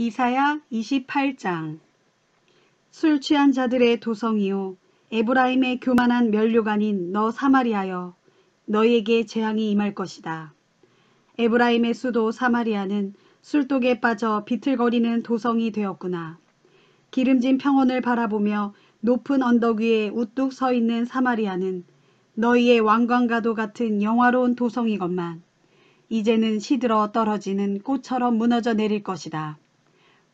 이사야 28장. 술 취한 자들의 도성이요 에브라임의 교만한 면류관인 너 사마리아여, 너희에게 재앙이 임할 것이다. 에브라임의 수도 사마리아는 술독에 빠져 비틀거리는 도성이 되었구나. 기름진 평원을 바라보며 높은 언덕 위에 우뚝 서 있는 사마리아는 너희의 왕관과도 같은 영화로운 도성이건만 이제는 시들어 떨어지는 꽃처럼 무너져 내릴 것이다.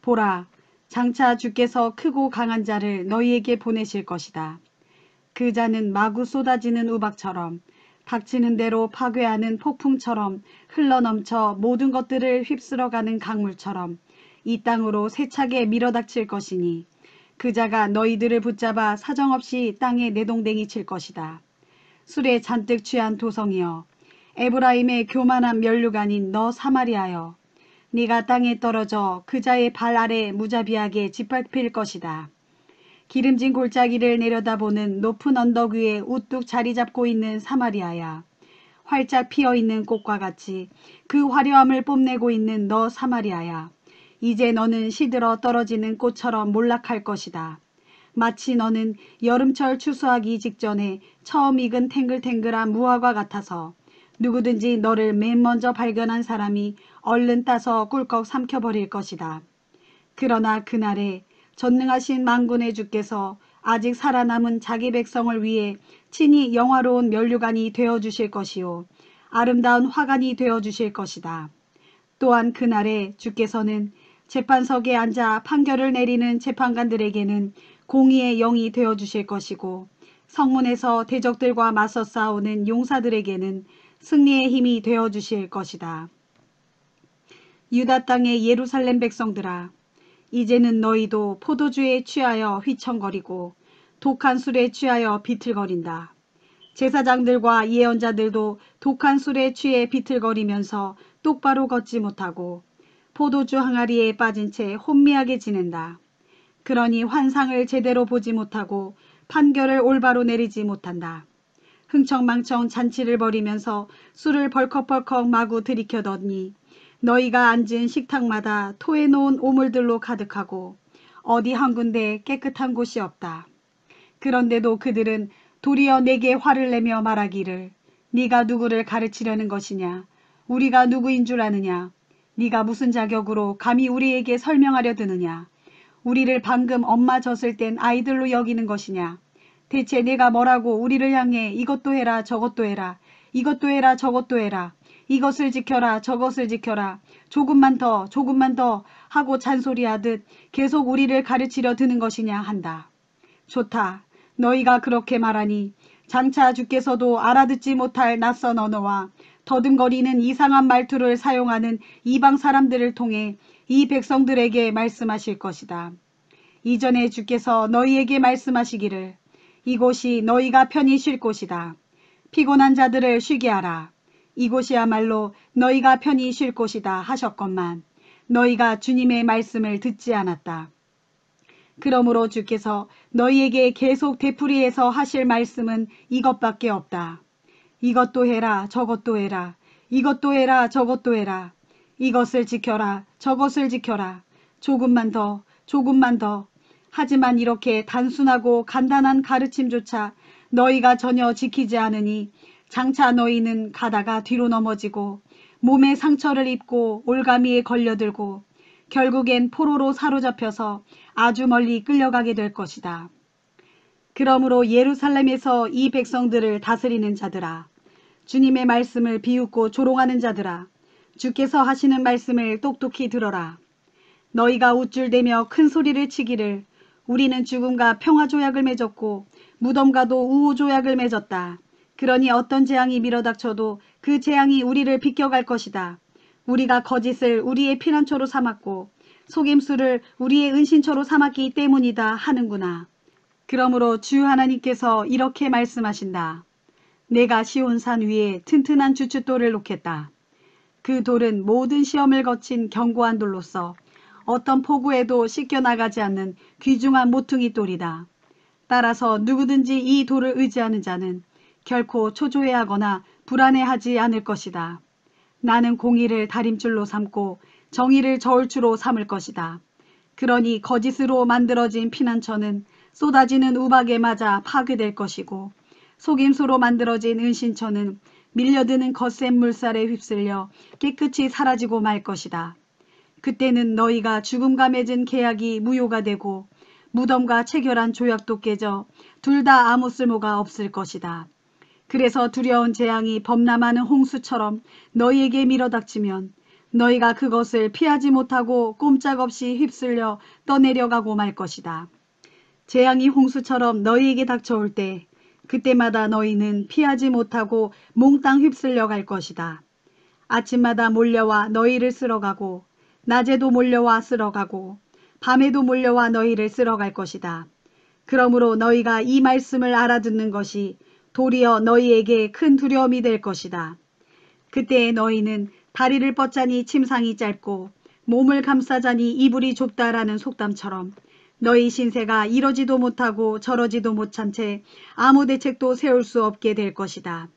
보라, 장차 주께서 크고 강한 자를 너희에게 보내실 것이다. 그 자는 마구 쏟아지는 우박처럼, 닥치는 대로 파괴하는 폭풍처럼, 흘러넘쳐 모든 것들을 휩쓸어가는 강물처럼 이 땅으로 세차게 밀어닥칠 것이니 그 자가 너희들을 붙잡아 사정없이 땅에 내동댕이 칠 것이다. 술에 잔뜩 취한 도성이여, 에브라임의 교만한 면류관인 너 사마리아여, 네가 땅에 떨어져 그 자의 발 아래 무자비하게 짓밟힐 것이다. 기름진 골짜기를 내려다보는 높은 언덕 위에 우뚝 자리 잡고 있는 사마리아야, 활짝 피어있는 꽃과 같이 그 화려함을 뽐내고 있는 너 사마리아야, 이제 너는 시들어 떨어지는 꽃처럼 몰락할 것이다. 마치 너는 여름철 추수하기 직전에 처음 익은 탱글탱글한 무화과 같아서 누구든지 너를 맨 먼저 발견한 사람이 얼른 따서 꿀꺽 삼켜버릴 것이다. 그러나 그날에 전능하신 만군의 주께서 아직 살아남은 자기 백성을 위해 친히 영화로운 면류관이 되어주실 것이요 아름다운 화관이 되어주실 것이다. 또한 그날에 주께서는 재판석에 앉아 판결을 내리는 재판관들에게는 공의의 영이 되어주실 것이고 성문에서 대적들과 맞서 싸우는 용사들에게는 승리의 힘이 되어주실 것이다. 유다 땅의 예루살렘 백성들아, 이제는 너희도 포도주에 취하여 휘청거리고 독한 술에 취하여 비틀거린다. 제사장들과 예언자들도 독한 술에 취해 비틀거리면서 똑바로 걷지 못하고 포도주 항아리에 빠진 채 혼미하게 지낸다. 그러니 환상을 제대로 보지 못하고 판결을 올바로 내리지 못한다. 흥청망청 잔치를 벌이면서 술을 벌컥벌컥 마구 들이켜더니 너희가 앉은 식탁마다 토해놓은 오물들로 가득하고 어디 한 군데 깨끗한 곳이 없다. 그런데도 그들은 도리어 내게 화를 내며 말하기를 네가 누구를 가르치려는 것이냐? 우리가 누구인 줄 아느냐? 네가 무슨 자격으로 감히 우리에게 설명하려 드느냐? 우리를 방금 엄마 젖을 땐 아이들로 여기는 것이냐? 대체 내가 뭐라고 우리를 향해 이것도 해라 저것도 해라 이것도 해라 저것도 해라 이것을 지켜라 저것을 지켜라 조금만 더 하고 잔소리하듯 계속 우리를 가르치려 드는 것이냐 한다. 좋다. 너희가 그렇게 말하니 장차 주께서도 알아듣지 못할 낯선 언어와 더듬거리는 이상한 말투를 사용하는 이방 사람들을 통해 이 백성들에게 말씀하실 것이다. 이전에 주께서 너희에게 말씀하시기를 이곳이 너희가 편히 쉴 곳이다. 피곤한 자들을 쉬게 하라. 이곳이야말로 너희가 편히 쉴 곳이다 하셨건만 너희가 주님의 말씀을 듣지 않았다. 그러므로 주께서 너희에게 계속 되풀이해서 하실 말씀은 이것밖에 없다. 이것도 해라 저것도 해라 이것도 해라 저것도 해라 이것을 지켜라 저것을 지켜라 조금만 더 하지만 이렇게 단순하고 간단한 가르침조차 너희가 전혀 지키지 않으니 장차 너희는 가다가 뒤로 넘어지고 몸에 상처를 입고 올가미에 걸려들고 결국엔 포로로 사로잡혀서 아주 멀리 끌려가게 될 것이다. 그러므로 예루살렘에서 이 백성들을 다스리는 자들아, 주님의 말씀을 비웃고 조롱하는 자들아, 주께서 하시는 말씀을 똑똑히 들어라. 너희가 우쭐대며 큰 소리를 치기를 우리는 죽음과 평화조약을 맺었고 무덤과도 우호조약을 맺었다. 그러니 어떤 재앙이 밀어닥쳐도 그 재앙이 우리를 비껴갈 것이다. 우리가 거짓을 우리의 피난처로 삼았고 속임수를 우리의 은신처로 삼았기 때문이다 하는구나. 그러므로 주 하나님께서 이렇게 말씀하신다. 내가 시온산 위에 튼튼한 주춧돌을 놓겠다. 그 돌은 모든 시험을 거친 견고한 돌로서 어떤 폭우에도 씻겨나가지 않는 귀중한 모퉁이 돌이다. 따라서 누구든지 이 돌을 의지하는 자는 결코 초조해하거나 불안해하지 않을 것이다. 나는 공의를 다림줄로 삼고 정의를 저울추로 삼을 것이다. 그러니 거짓으로 만들어진 피난처는 쏟아지는 우박에 맞아 파괴될 것이고 속임수로 만들어진 은신처는 밀려드는 거센 물살에 휩쓸려 깨끗이 사라지고 말 것이다. 그때는 너희가 죽음과 맺은 계약이 무효가 되고 무덤과 체결한 조약도 깨져 둘 다 아무 쓸모가 없을 것이다. 그래서 두려운 재앙이 범람하는 홍수처럼 너희에게 밀어닥치면 너희가 그것을 피하지 못하고 꼼짝없이 휩쓸려 떠내려가고 말 것이다. 재앙이 홍수처럼 너희에게 닥쳐올 때 그때마다 너희는 피하지 못하고 몽땅 휩쓸려 갈 것이다. 아침마다 몰려와 너희를 쓸어가고 낮에도 몰려와 쓸어가고 밤에도 몰려와 너희를 쓸어갈 것이다. 그러므로 너희가 이 말씀을 알아듣는 것이 도리어 너희에게 큰 두려움이 될 것이다. 그때 너희는 다리를 뻗자니 침상이 짧고 몸을 감싸자니 이불이 좁다라는 속담처럼 너희 신세가 이러지도 못하고 저러지도 못한 채 아무 대책도 세울 수 없게 될 것이다.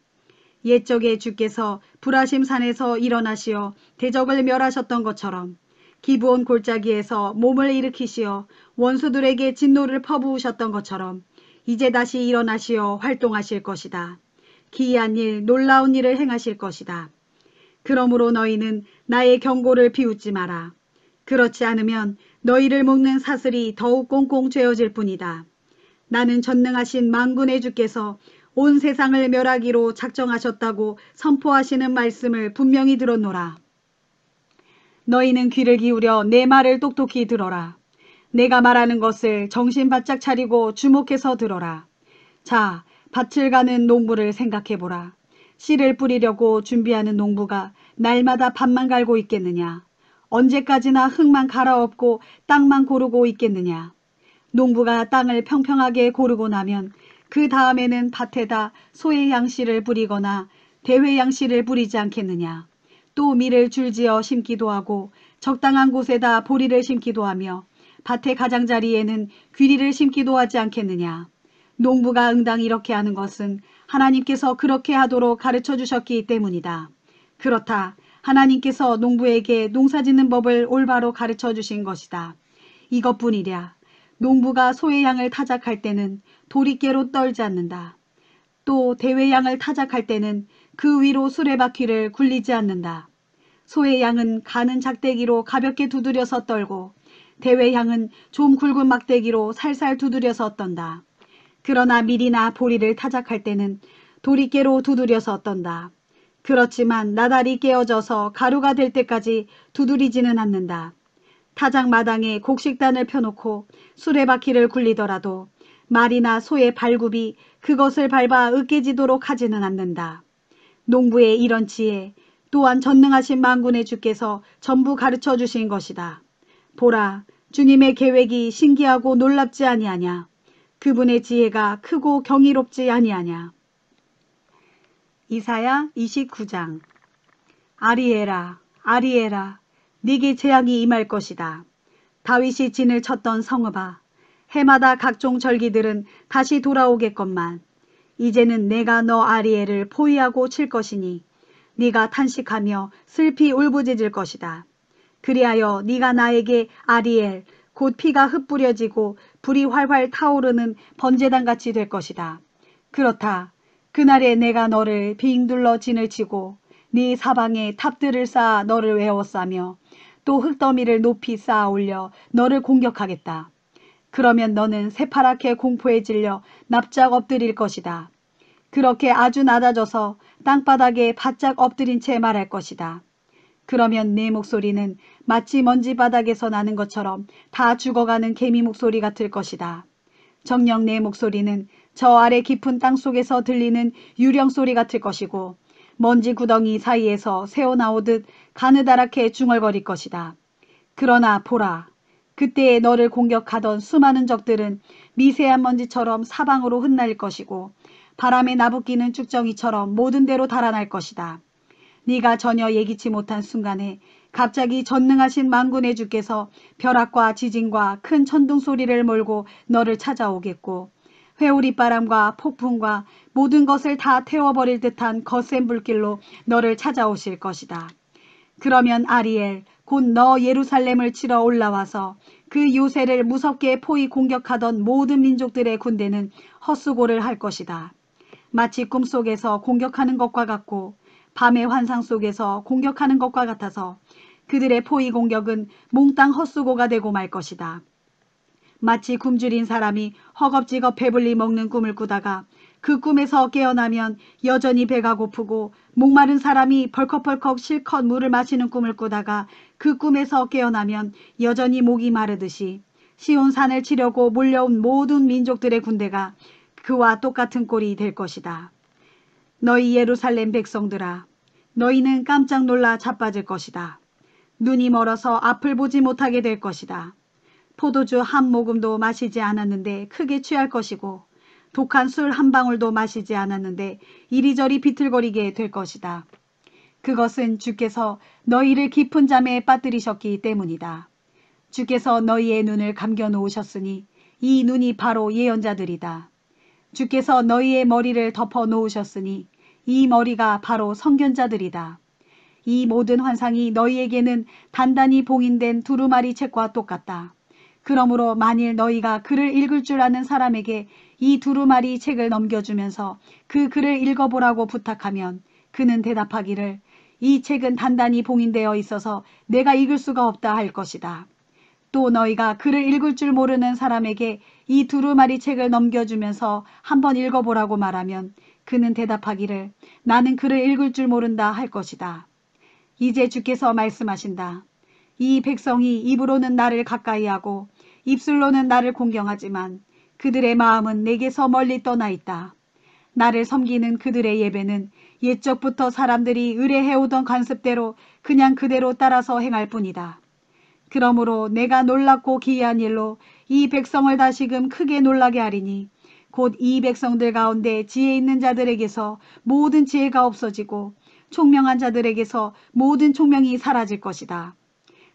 옛적에 주께서 불하심 산에서 일어나시어 대적을 멸하셨던 것처럼 기브온 골짜기에서 몸을 일으키시어 원수들에게 진노를 퍼부으셨던 것처럼 이제 다시 일어나시어 활동하실 것이다. 기이한 일, 놀라운 일을 행하실 것이다. 그러므로 너희는 나의 경고를 비웃지 마라. 그렇지 않으면 너희를 묶는 사슬이 더욱 꽁꽁 죄어질 뿐이다. 나는 전능하신 만군의 주께서 온 세상을 멸하기로 작정하셨다고 선포하시는 말씀을 분명히 들었노라. 너희는 귀를 기울여 내 말을 똑똑히 들어라. 내가 말하는 것을 정신 바짝 차리고 주목해서 들어라. 자, 밭을 가는 농부를 생각해보라. 씨를 뿌리려고 준비하는 농부가 날마다 밭만 갈고 있겠느냐? 언제까지나 흙만 갈아엎고 땅만 고르고 있겠느냐? 농부가 땅을 평평하게 고르고 나면 그 다음에는 밭에다 소의 양씨를 뿌리거나 대회 양씨를 뿌리지 않겠느냐? 또 밀을 줄지어 심기도 하고 적당한 곳에다 보리를 심기도 하며 밭의 가장자리에는 귀리를 심기도 하지 않겠느냐? 농부가 응당 이렇게 하는 것은 하나님께서 그렇게 하도록 가르쳐 주셨기 때문이다. 그렇다. 하나님께서 농부에게 농사짓는 법을 올바로 가르쳐 주신 것이다. 이것뿐이랴. 농부가 소의 양을 타작할 때는 도리깨로 떨지 않는다. 또 대회 양을 타작할 때는 그 위로 수레바퀴를 굴리지 않는다. 소의 양은 가는 작대기로 가볍게 두드려서 떨고 대회 양은 좀 굵은 막대기로 살살 두드려서 떤다. 그러나 밀이나 보리를 타작할 때는 도리깨로 두드려서 떤다. 그렇지만 나달이 깨어져서 가루가 될 때까지 두드리지는 않는다. 타작 마당에 곡식단을 펴놓고 수레바퀴를 굴리더라도 말이나 소의 발굽이 그것을 밟아 으깨지도록 하지는 않는다. 농부의 이런 지혜 또한 전능하신 만군의 주께서 전부 가르쳐 주신 것이다. 보라, 주님의 계획이 신기하고 놀랍지 아니하냐. 그분의 지혜가 크고 경이롭지 아니하냐. 이사야 29장. 아리에라, 아리에라, 네게 재앙이 임할 것이다. 다윗이 진을 쳤던 성읍아, 해마다 각종 절기들은 다시 돌아오겠건만 이제는 내가 너 아리엘을 포위하고 칠 것이니 네가 탄식하며 슬피 울부짖을 것이다. 그리하여 네가 나에게 아리엘, 곧 피가 흩뿌려지고 불이 활활 타오르는 번제단같이 될 것이다. 그렇다. 그날에 내가 너를 빙둘러 진을 치고 네 사방에 탑들을 쌓아 너를 외워싸며 또 흙더미를 높이 쌓아 올려 너를 공격하겠다. 그러면 너는 새파랗게 공포에 질려 납작 엎드릴 것이다. 그렇게 아주 낮아져서 땅바닥에 바짝 엎드린 채 말할 것이다. 그러면 내 목소리는 마치 먼지 바닥에서 나는 것처럼 다 죽어가는 개미 목소리 같을 것이다. 정녕 내 목소리는 저 아래 깊은 땅속에서 들리는 유령 소리 같을 것이고 먼지 구덩이 사이에서 새어나오듯 가느다랗게 중얼거릴 것이다. 그러나 보라, 그때에 너를 공격하던 수많은 적들은 미세한 먼지처럼 사방으로 흩날릴 것이고 바람에 나부끼는 쭉정이처럼 모든 데로 달아날 것이다. 네가 전혀 예기치 못한 순간에 갑자기 전능하신 만군의 주께서 벼락과 지진과 큰 천둥 소리를 몰고 너를 찾아오겠고 회오리바람과 폭풍과 모든 것을 다 태워버릴 듯한 거센 불길로 너를 찾아오실 것이다. 그러면 아리엘, 곧 너 예루살렘을 치러 올라와서 그 요새를 무섭게 포위 공격하던 모든 민족들의 군대는 헛수고를 할 것이다. 마치 꿈속에서 공격하는 것과 같고 밤의 환상 속에서 공격하는 것과 같아서 그들의 포위 공격은 몽땅 헛수고가 되고 말 것이다. 마치 굶주린 사람이 허겁지겁 배불리 먹는 꿈을 꾸다가 그 꿈에서 깨어나면 여전히 배가 고프고 목마른 사람이 벌컥벌컥 실컷 물을 마시는 꿈을 꾸다가 그 꿈에서 깨어나면 여전히 목이 마르듯이 시온산을 치려고 몰려온 모든 민족들의 군대가 그와 똑같은 꼴이 될 것이다. 너희 예루살렘 백성들아, 너희는 깜짝 놀라 자빠질 것이다. 눈이 멀어서 앞을 보지 못하게 될 것이다. 포도주 한 모금도 마시지 않았는데 크게 취할 것이고 독한 술 한 방울도 마시지 않았는데 이리저리 비틀거리게 될 것이다. 그것은 주께서 너희를 깊은 잠에 빠뜨리셨기 때문이다. 주께서 너희의 눈을 감겨 놓으셨으니 이 눈이 바로 예언자들이다. 주께서 너희의 머리를 덮어 놓으셨으니 이 머리가 바로 선견자들이다. 이 모든 환상이 너희에게는 단단히 봉인된 두루마리 책과 똑같다. 그러므로 만일 너희가 글을 읽을 줄 아는 사람에게 이 두루마리 책을 넘겨주면서 그 글을 읽어보라고 부탁하면 그는 대답하기를 이 책은 단단히 봉인되어 있어서 내가 읽을 수가 없다 할 것이다. 또 너희가 글을 읽을 줄 모르는 사람에게 이 두루마리 책을 넘겨주면서 한번 읽어보라고 말하면 그는 대답하기를 나는 글을 읽을 줄 모른다 할 것이다. 이제 주께서 말씀하신다. 이 백성이 입으로는 나를 가까이하고 입술로는 나를 공경하지만 그들의 마음은 내게서 멀리 떠나 있다. 나를 섬기는 그들의 예배는 옛적부터 사람들이 의뢰해오던 관습대로 그냥 그대로 따라서 행할 뿐이다. 그러므로 내가 놀랍고 기이한 일로 이 백성을 다시금 크게 놀라게 하리니 곧 이 백성들 가운데 지혜 있는 자들에게서 모든 지혜가 없어지고 총명한 자들에게서 모든 총명이 사라질 것이다.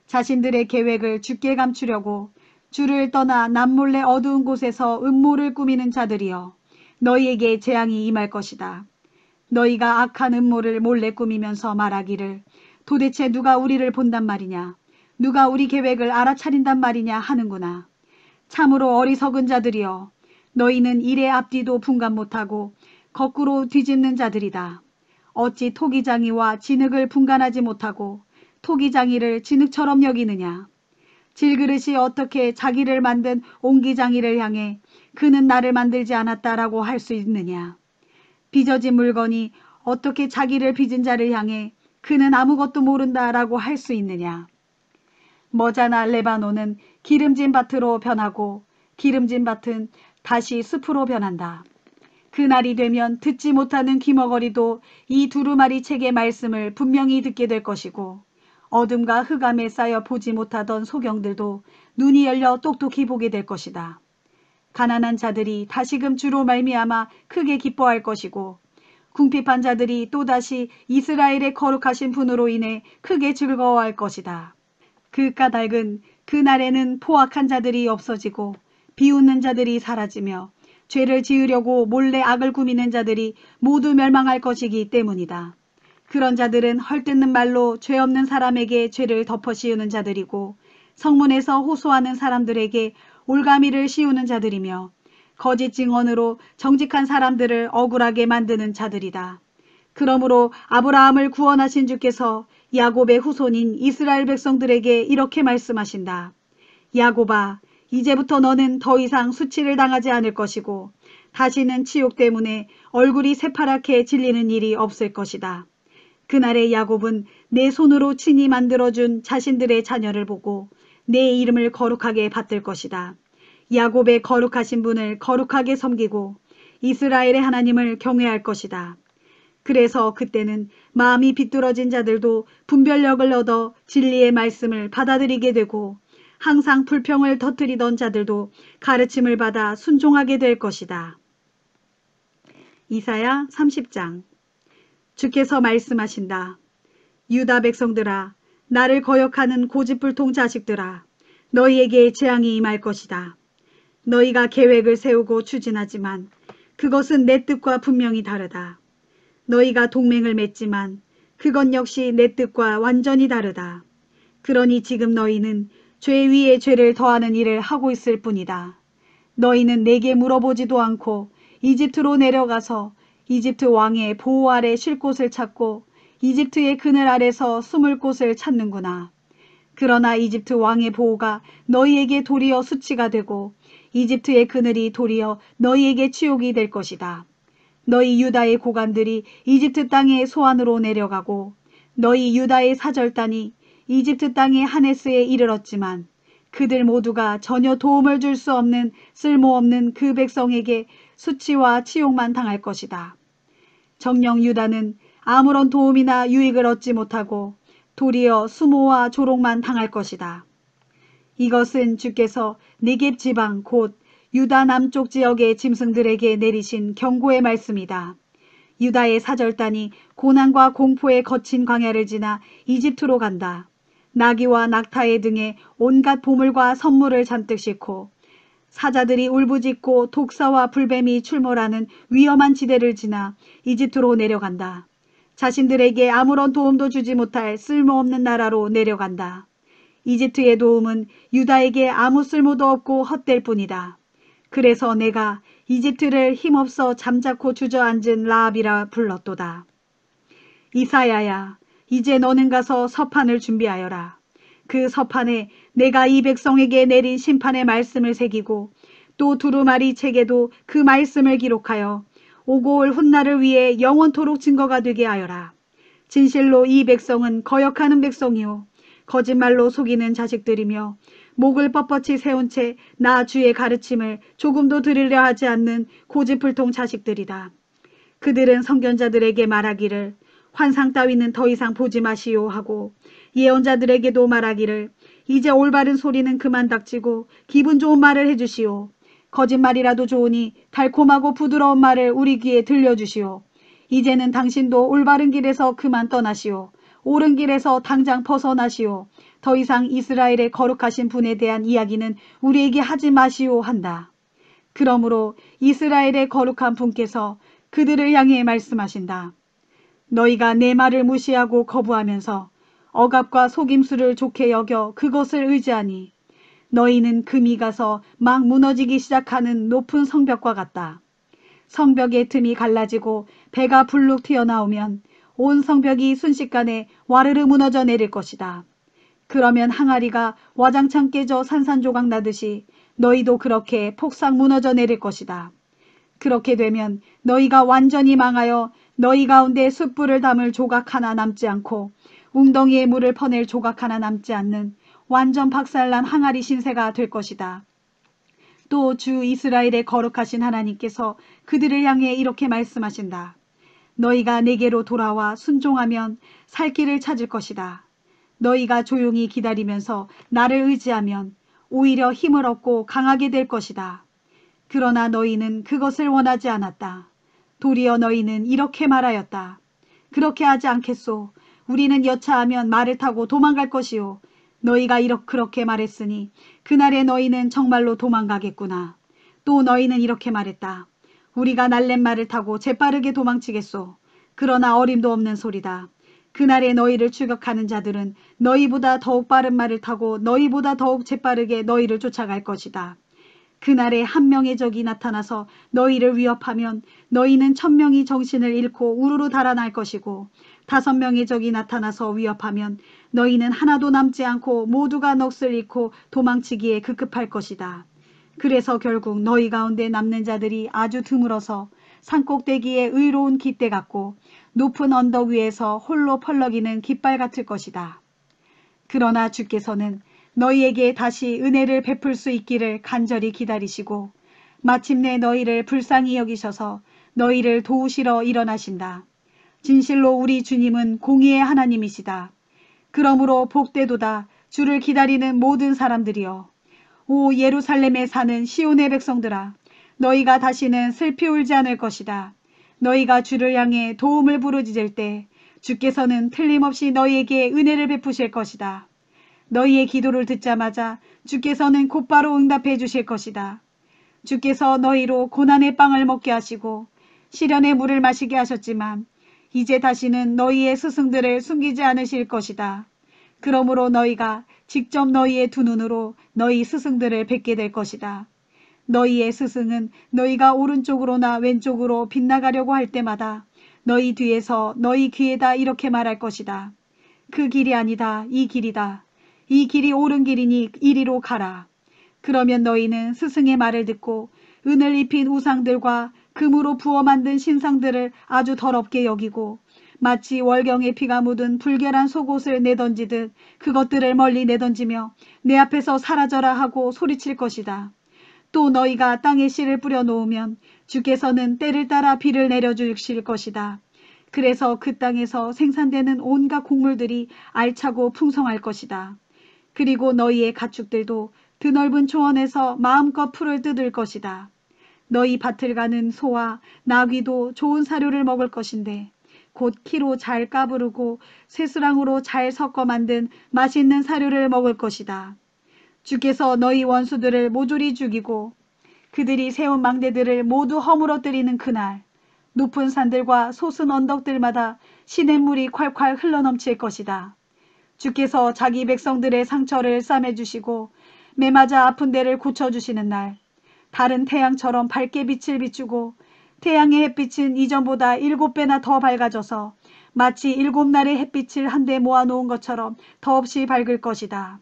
자신들의 계획을 주께 감추려고 주를 떠나 남몰래 어두운 곳에서 음모를 꾸미는 자들이여 너희에게 재앙이 임할 것이다. 너희가 악한 음모를 몰래 꾸미면서 말하기를 도대체 누가 우리를 본단 말이냐, 누가 우리 계획을 알아차린단 말이냐 하는구나. 참으로 어리석은 자들이여 너희는 일의 앞뒤도 분간 못하고 거꾸로 뒤집는 자들이다. 어찌 토기장이와 진흙을 분간하지 못하고 토기장이를 진흙처럼 여기느냐. 질그릇이 어떻게 자기를 만든 옹기장이를 향해 그는 나를 만들지 않았다라고 할 수 있느냐. 빚어진 물건이 어떻게 자기를 빚은 자를 향해 그는 아무것도 모른다라고 할 수 있느냐. 머자나 레바논은 기름진 밭으로 변하고 기름진 밭은 다시 숲으로 변한다. 그날이 되면 듣지 못하는 귀머거리도 이 두루마리 책의 말씀을 분명히 듣게 될 것이고 어둠과 흑암에 쌓여 보지 못하던 소경들도 눈이 열려 똑똑히 보게 될 것이다. 가난한 자들이 다시금 주로 말미암아 크게 기뻐할 것이고 궁핍한 자들이 또다시 이스라엘의 거룩하신 분으로 인해 크게 즐거워할 것이다. 그 까닭은 그날에는 포악한 자들이 없어지고 비웃는 자들이 사라지며 죄를 지으려고 몰래 악을 꾸미는 자들이 모두 멸망할 것이기 때문이다. 그런 자들은 헐뜯는 말로 죄 없는 사람에게 죄를 덮어 씌우는 자들이고 성문에서 호소하는 사람들에게 올가미를 씌우는 자들이며 거짓 증언으로 정직한 사람들을 억울하게 만드는 자들이다. 그러므로 아브라함을 구원하신 주께서 야곱의 후손인 이스라엘 백성들에게 이렇게 말씀하신다. 야곱아, 이제부터 너는 더 이상 수치를 당하지 않을 것이고 다시는 치욕 때문에 얼굴이 새파랗게 질리는 일이 없을 것이다. 그날의 야곱은 내 손으로 친히 만들어준 자신들의 자녀를 보고 내 이름을 거룩하게 받들 것이다. 야곱의 거룩하신 분을 거룩하게 섬기고 이스라엘의 하나님을 경외할 것이다. 그래서 그때는 마음이 비뚤어진 자들도 분별력을 얻어 진리의 말씀을 받아들이게 되고 항상 불평을 터뜨리던 자들도 가르침을 받아 순종하게 될 것이다. 이사야 30장. 주께서 말씀하신다. 유다 백성들아, 나를 거역하는 고집불통 자식들아, 너희에게 재앙이 임할 것이다. 너희가 계획을 세우고 추진하지만 그것은 내 뜻과 분명히 다르다. 너희가 동맹을 맺지만 그건 역시 내 뜻과 완전히 다르다. 그러니 지금 너희는 죄 위에 죄를 더하는 일을 하고 있을 뿐이다. 너희는 내게 물어보지도 않고 이집트로 내려가서 이집트 왕의 보호 아래 쉴 곳을 찾고 이집트의 그늘 아래서 숨을 곳을 찾는구나. 그러나 이집트 왕의 보호가 너희에게 도리어 수치가 되고 이집트의 그늘이 도리어 너희에게 치욕이 될 것이다. 너희 유다의 고관들이 이집트 땅의 소환으로 내려가고 너희 유다의 사절단이 이집트 땅의 하네스에 이르렀지만 그들 모두가 전혀 도움을 줄 수 없는 쓸모없는 그 백성에게 수치와 치욕만 당할 것이다. 정녕 유다는 아무런 도움이나 유익을 얻지 못하고 도리어 수모와 조롱만 당할 것이다. 이것은 주께서 네겝 지방 곧 유다 남쪽 지역의 짐승들에게 내리신 경고의 말씀이다. 유다의 사절단이 고난과 공포의 거친 광야를 지나 이집트로 간다. 나귀와 낙타의 등에 온갖 보물과 선물을 잔뜩 싣고 사자들이 울부짖고 독사와 불뱀이 출몰하는 위험한 지대를 지나 이집트로 내려간다. 자신들에게 아무런 도움도 주지 못할 쓸모없는 나라로 내려간다. 이집트의 도움은 유다에게 아무 쓸모도 없고 헛될 뿐이다. 그래서 내가 이집트를 힘없어 잠자코 주저앉은 라합이라 불렀도다. 이사야야, 이제 너는 가서 서판을 준비하여라. 그 서판에 내가 이 백성에게 내린 심판의 말씀을 새기고 또 두루마리 책에도 그 말씀을 기록하여 오고 올 훗날을 위해 영원토록 증거가 되게 하여라. 진실로 이 백성은 거역하는 백성이요 거짓말로 속이는 자식들이며 목을 뻣뻣이 세운 채 나 주의 가르침을 조금도 들으려 하지 않는 고집불통 자식들이다. 그들은 선견자들에게 말하기를 환상 따위는 더 이상 보지 마시오 하고 예언자들에게도 말하기를 이제 올바른 소리는 그만 닥치고 기분 좋은 말을 해주시오. 거짓말이라도 좋으니 달콤하고 부드러운 말을 우리 귀에 들려주시오. 이제는 당신도 올바른 길에서 그만 떠나시오. 옳은 길에서 당장 벗어나시오. 더 이상 이스라엘의 거룩하신 분에 대한 이야기는 우리에게 하지 마시오 한다. 그러므로 이스라엘의 거룩한 분께서 그들을 향해 말씀하신다. 너희가 내 말을 무시하고 거부하면서 억압과 속임수를 좋게 여겨 그것을 의지하니 너희는 금이 가서 막 무너지기 시작하는 높은 성벽과 같다. 성벽의 틈이 갈라지고 배가 불룩 튀어나오면 온 성벽이 순식간에 와르르 무너져 내릴 것이다. 그러면 항아리가 와장창 깨져 산산조각 나듯이 너희도 그렇게 폭삭 무너져 내릴 것이다. 그렇게 되면 너희가 완전히 망하여 너희 가운데 숯불을 담을 조각 하나 남지 않고 웅덩이에 물을 퍼낼 조각 하나 남지 않는 완전 박살난 항아리 신세가 될 것이다. 또 주 이스라엘의 거룩하신 하나님께서 그들을 향해 이렇게 말씀하신다. 너희가 내게로 돌아와 순종하면 살 길을 찾을 것이다. 너희가 조용히 기다리면서 나를 의지하면 오히려 힘을 얻고 강하게 될 것이다. 그러나 너희는 그것을 원하지 않았다. 도리어 너희는 이렇게 말하였다. 그렇게 하지 않겠소. 우리는 여차하면 말을 타고 도망갈 것이요. 너희가 그렇게 말했으니 그날에 너희는 정말로 도망가겠구나. 또 너희는 이렇게 말했다. 우리가 날렛말을 타고 재빠르게 도망치겠소. 그러나 어림도 없는 소리다. 그날에 너희를 추격하는 자들은 너희보다 더욱 빠른 말을 타고 너희보다 더욱 재빠르게 너희를 쫓아갈 것이다. 그날에 한 명의 적이 나타나서 너희를 위협하면 너희는 1000명이 정신을 잃고 우르르 달아날 것이고 5명의 적이 나타나서 위협하면 너희는 하나도 남지 않고 모두가 넋을 잃고 도망치기에 급급할 것이다. 그래서 결국 너희 가운데 남는 자들이 아주 드물어서 산꼭대기에 의로운 깃대 같고 높은 언덕 위에서 홀로 펄럭이는 깃발 같을 것이다. 그러나 주께서는 너희에게 다시 은혜를 베풀 수 있기를 간절히 기다리시고 마침내 너희를 불쌍히 여기셔서 너희를 도우시러 일어나신다. 진실로 우리 주님은 공의의 하나님이시다. 그러므로 복되도다 주를 기다리는 모든 사람들이여. 오 예루살렘에 사는 시온의 백성들아, 너희가 다시는 슬피 울지 않을 것이다. 너희가 주를 향해 도움을 부르짖을 때 주께서는 틀림없이 너희에게 은혜를 베푸실 것이다. 너희의 기도를 듣자마자 주께서는 곧바로 응답해 주실 것이다. 주께서 너희로 고난의 빵을 먹게 하시고 시련의 물을 마시게 하셨지만 이제 다시는 너희의 스승들을 숨기지 않으실 것이다. 그러므로 너희가 직접 너희의 두 눈으로 너희 스승들을 뵙게 될 것이다. 너희의 스승은 너희가 오른쪽으로나 왼쪽으로 빗나가려고 할 때마다 너희 뒤에서 너희 귀에다 이렇게 말할 것이다. 그 길이 아니다. 이 길이다. 이 길이 옳은 길이니 이리로 가라. 그러면 너희는 스승의 말을 듣고 은을 입힌 우상들과 금으로 부어 만든 신상들을 아주 더럽게 여기고 마치 월경에 피가 묻은 불결한 속옷을 내던지듯 그것들을 멀리 내던지며 내 앞에서 사라져라 하고 소리칠 것이다. 또 너희가 땅에 씨를 뿌려 놓으면 주께서는 때를 따라 비를 내려주실 것이다. 그래서 그 땅에서 생산되는 온갖 곡물들이 알차고 풍성할 것이다. 그리고 너희의 가축들도 드넓은 초원에서 마음껏 풀을 뜯을 것이다. 너희 밭을 가는 소와 나귀도 좋은 사료를 먹을 것인데 곧 키로 잘 까부르고 쇠수랑으로 잘 섞어 만든 맛있는 사료를 먹을 것이다. 주께서 너희 원수들을 모조리 죽이고 그들이 세운 망대들을 모두 허물어뜨리는 그날 높은 산들과 솟은 언덕들마다 시냇물이 콸콸 흘러넘칠 것이다. 주께서 자기 백성들의 상처를 싸매주시고 매맞아 아픈 데를 고쳐주시는 날 달은 태양처럼 밝게 빛을 비추고 태양의 햇빛은 이전보다 7배나 더 밝아져서 마치 7날의 햇빛을 한데 모아놓은 것처럼 더없이 밝을 것이다.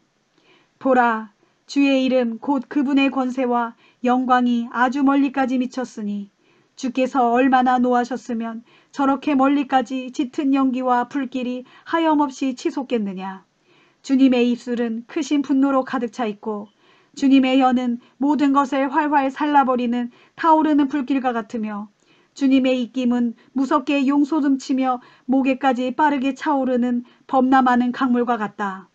보라, 주의 이름 곧 그분의 권세와 영광이 아주 멀리까지 미쳤으니 주께서 얼마나 노하셨으면 저렇게 멀리까지 짙은 연기와 불길이 하염없이 치솟겠느냐. 주님의 입술은 크신 분노로 가득 차 있고 주님의 혀는 모든 것을 활활 살라버리는 타오르는 불길과 같으며 주님의 입김은 무섭게 용솟음치며 목에까지 빠르게 차오르는 범람하는 강물과 같다.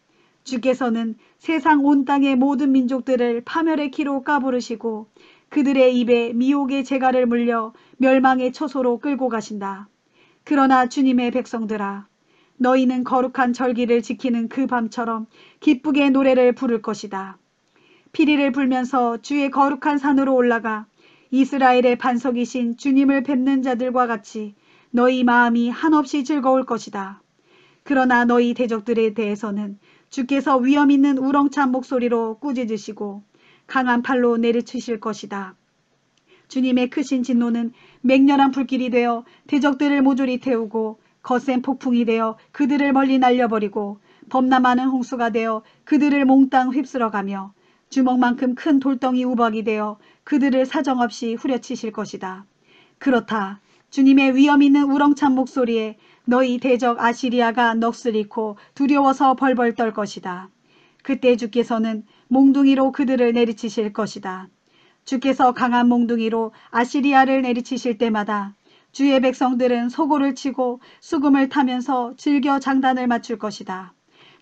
주께서는 세상 온 땅의 모든 민족들을 파멸의 키로 까부르시고 그들의 입에 미혹의 재갈을 물려 멸망의 처소로 끌고 가신다. 그러나 주님의 백성들아, 너희는 거룩한 절기를 지키는 그 밤처럼 기쁘게 노래를 부를 것이다. 피리를 불면서 주의 거룩한 산으로 올라가 이스라엘의 반석이신 주님을 뵙는 자들과 같이 너희 마음이 한없이 즐거울 것이다. 그러나 너희 대적들에 대해서는 주께서 위험 있는 우렁찬 목소리로 꾸짖으시고 강한 팔로 내리치실 것이다. 주님의 크신 진노는 맹렬한 불길이 되어 대적들을 모조리 태우고 거센 폭풍이 되어 그들을 멀리 날려버리고 범람하는 홍수가 되어 그들을 몽땅 휩쓸어가며 주먹만큼 큰 돌덩이 우박이 되어 그들을 사정없이 후려치실 것이다. 그렇다. 주님의 위험 있는 우렁찬 목소리에 너희 대적 아시리아가 넋을 잃고 두려워서 벌벌 떨 것이다. 그때 주께서는 몽둥이로 그들을 내리치실 것이다. 주께서 강한 몽둥이로 아시리아를 내리치실 때마다 주의 백성들은 소고를 치고 수금을 타면서 즐겨 장단을 맞출 것이다.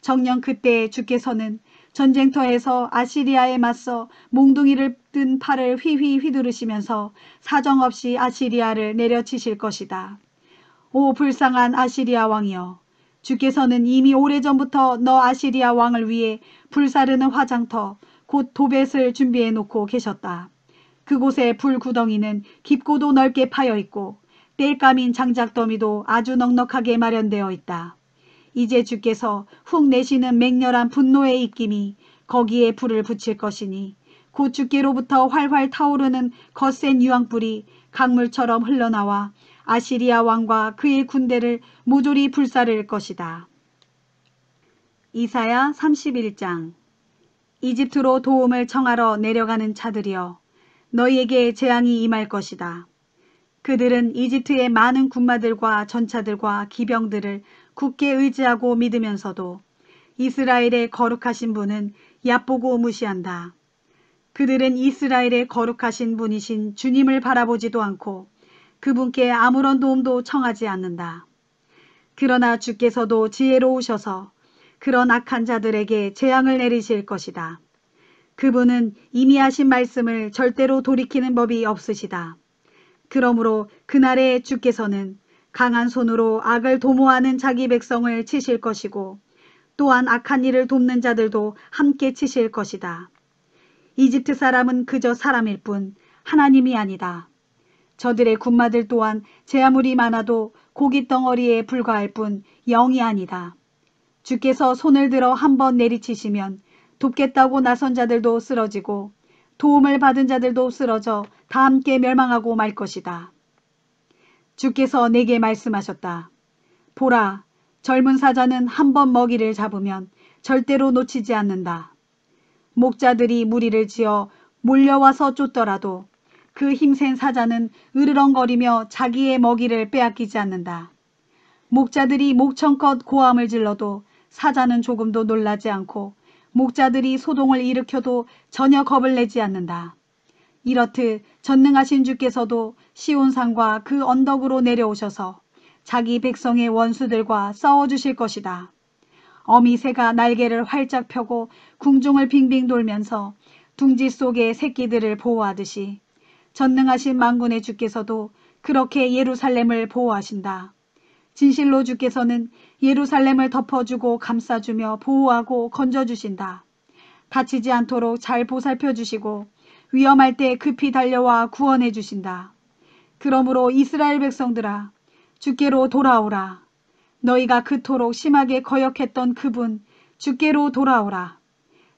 정녕 그때 주께서는 전쟁터에서 아시리아에 맞서 몽둥이를 든 팔을 휘휘 휘두르시면서 사정없이 아시리아를 내려치실 것이다. 오 불쌍한 아시리아 왕이여, 주께서는 이미 오래전부터 너 아시리아 왕을 위해 불사르는 화장터 곧 도벳을 준비해 놓고 계셨다. 그곳의 불구덩이는 깊고도 넓게 파여 있고 땔감인 장작더미도 아주 넉넉하게 마련되어 있다. 이제 주께서 훅 내시는 맹렬한 분노의 입김이 거기에 불을 붙일 것이니 곧 주께로부터 활활 타오르는 거센 유황불이 강물처럼 흘러나와 아시리아 왕과 그의 군대를 모조리 불사를 것이다. 이사야 31장. 이집트로 도움을 청하러 내려가는 자들이여, 너희에게 재앙이 임할 것이다. 그들은 이집트의 많은 군마들과 전차들과 기병들을 굳게 의지하고 믿으면서도 이스라엘의 거룩하신 분은 얕보고 무시한다. 그들은 이스라엘의 거룩하신 분이신 주님을 바라보지도 않고 그분께 아무런 도움도 청하지 않는다. 그러나 주께서도 지혜로우셔서 그런 악한 자들에게 재앙을 내리실 것이다. 그분은 이미 하신 말씀을 절대로 돌이키는 법이 없으시다. 그러므로 그날에 주께서는 강한 손으로 악을 도모하는 자기 백성을 치실 것이고 또한 악한 일을 돕는 자들도 함께 치실 것이다. 이집트 사람은 그저 사람일 뿐 하나님이 아니다. 저들의 군마들 또한 제 아무리 많아도 고깃덩어리에 불과할 뿐 영이 아니다. 주께서 손을 들어 한번 내리치시면 돕겠다고 나선 자들도 쓰러지고 도움을 받은 자들도 쓰러져 다 함께 멸망하고 말 것이다. 주께서 내게 말씀하셨다. 보라, 젊은 사자는 한번 먹이를 잡으면 절대로 놓치지 않는다. 목자들이 무리를 지어 몰려와서 쫓더라도 그 힘센 사자는 으르렁거리며 자기의 먹이를 빼앗기지 않는다. 목자들이 목청껏 고함을 질러도 사자는 조금도 놀라지 않고 목자들이 소동을 일으켜도 전혀 겁을 내지 않는다. 이렇듯 전능하신 주께서도 시온산과 그 언덕으로 내려오셔서 자기 백성의 원수들과 싸워주실 것이다. 어미새가 날개를 활짝 펴고 궁중을 빙빙 돌면서 둥지 속의 새끼들을 보호하듯이 전능하신 만군의 주께서도 그렇게 예루살렘을 보호하신다. 진실로 주께서는 예루살렘을 덮어주고 감싸주며 보호하고 건져주신다. 다치지 않도록 잘 보살펴 주시고 위험할 때 급히 달려와 구원해 주신다. 그러므로 이스라엘 백성들아, 주께로 돌아오라. 너희가 그토록 심하게 거역했던 그분 주께로 돌아오라.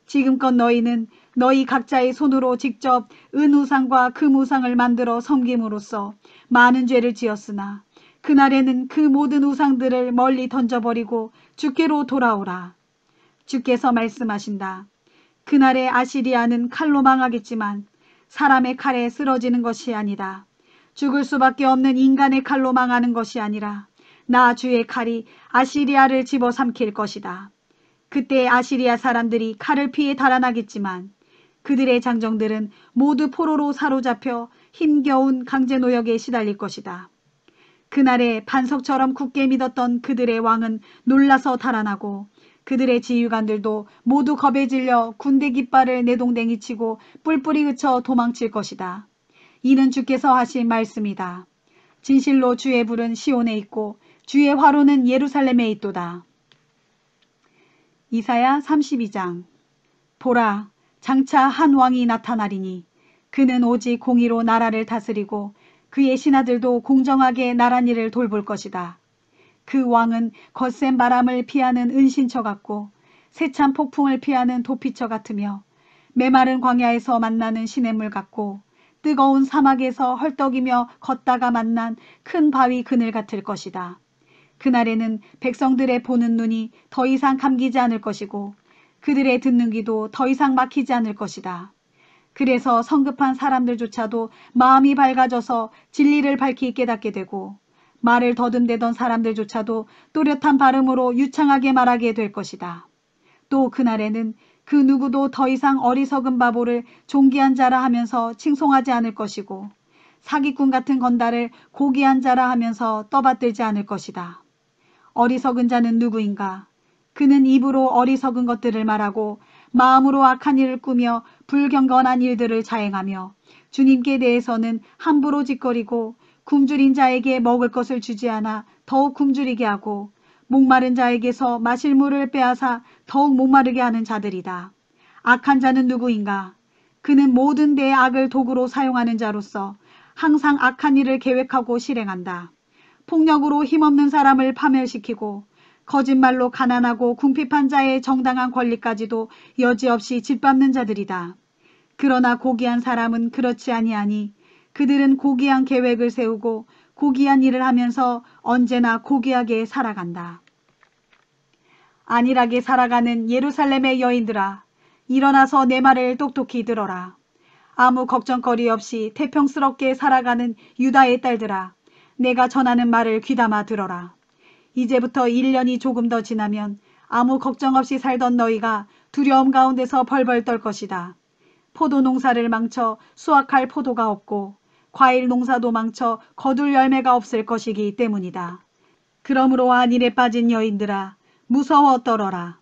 지금껏 너희는 너희 각자의 손으로 직접 은우상과 금우상을 만들어 섬김으로써 많은 죄를 지었으나 그날에는 그 모든 우상들을 멀리 던져버리고 주께로 돌아오라. 주께서 말씀하신다. 그날에 아시리아는 칼로 망하겠지만 사람의 칼에 쓰러지는 것이 아니다. 죽을 수밖에 없는 인간의 칼로 망하는 것이 아니라 나 주의 칼이 아시리아를 집어삼킬 것이다. 그때 아시리아 사람들이 칼을 피해 달아나겠지만 그들의 장정들은 모두 포로로 사로잡혀 힘겨운 강제노역에 시달릴 것이다. 그날에 반석처럼 굳게 믿었던 그들의 왕은 놀라서 달아나고 그들의 지휘관들도 모두 겁에 질려 군대 깃발을 내동댕이 치고 뿔뿔이 그쳐 도망칠 것이다. 이는 주께서 하신 말씀이다. 진실로 주의 불은 시온에 있고 주의 화로는 예루살렘에 있도다. 이사야 32장. 보라, 장차 한 왕이 나타나리니 그는 오직 공의로 나라를 다스리고 그의 신하들도 공정하게 나란 일을 돌볼 것이다. 그 왕은 거센 바람을 피하는 은신처 같고 세찬 폭풍을 피하는 도피처 같으며 메마른 광야에서 만나는 시냇물 같고 뜨거운 사막에서 헐떡이며 걷다가 만난 큰 바위 그늘 같을 것이다. 그날에는 백성들의 보는 눈이 더 이상 감기지 않을 것이고 그들의 듣는 귀도 더 이상 막히지 않을 것이다. 그래서 성급한 사람들조차도 마음이 밝아져서 진리를 밝히 깨닫게 되고 말을 더듬대던 사람들조차도 또렷한 발음으로 유창하게 말하게 될 것이다. 또 그날에는 그 누구도 더 이상 어리석은 바보를 존귀한 자라 하면서 칭송하지 않을 것이고 사기꾼 같은 건달을 고귀한 자라 하면서 떠받들지 않을 것이다. 어리석은 자는 누구인가? 그는 입으로 어리석은 것들을 말하고 마음으로 악한 일을 꾸며 불경건한 일들을 자행하며 주님께 대해서는 함부로 짓거리고 굶주린 자에게 먹을 것을 주지 않아 더욱 굶주리게 하고 목마른 자에게서 마실 물을 빼앗아 더욱 목마르게 하는 자들이다. 악한 자는 누구인가? 그는 모든 데의 악을 도구로 사용하는 자로서 항상 악한 일을 계획하고 실행한다. 폭력으로 힘없는 사람을 파멸시키고 거짓말로 가난하고 궁핍한 자의 정당한 권리까지도 여지없이 짓밟는 자들이다. 그러나 고귀한 사람은 그렇지 아니하니 그들은 고귀한 계획을 세우고 고귀한 일을 하면서 언제나 고귀하게 살아간다. 안일하게 살아가는 예루살렘의 여인들아, 일어나서 내 말을 똑똑히 들어라. 아무 걱정거리 없이 태평스럽게 살아가는 유다의 딸들아, 내가 전하는 말을 귀담아 들어라. 이제부터 1년이 조금 더 지나면 아무 걱정 없이 살던 너희가 두려움 가운데서 벌벌 떨 것이다. 포도 농사를 망쳐 수확할 포도가 없고 과일 농사도 망쳐 거둘 열매가 없을 것이기 때문이다. 그러므로 안일에 빠진 여인들아, 무서워 떨어라.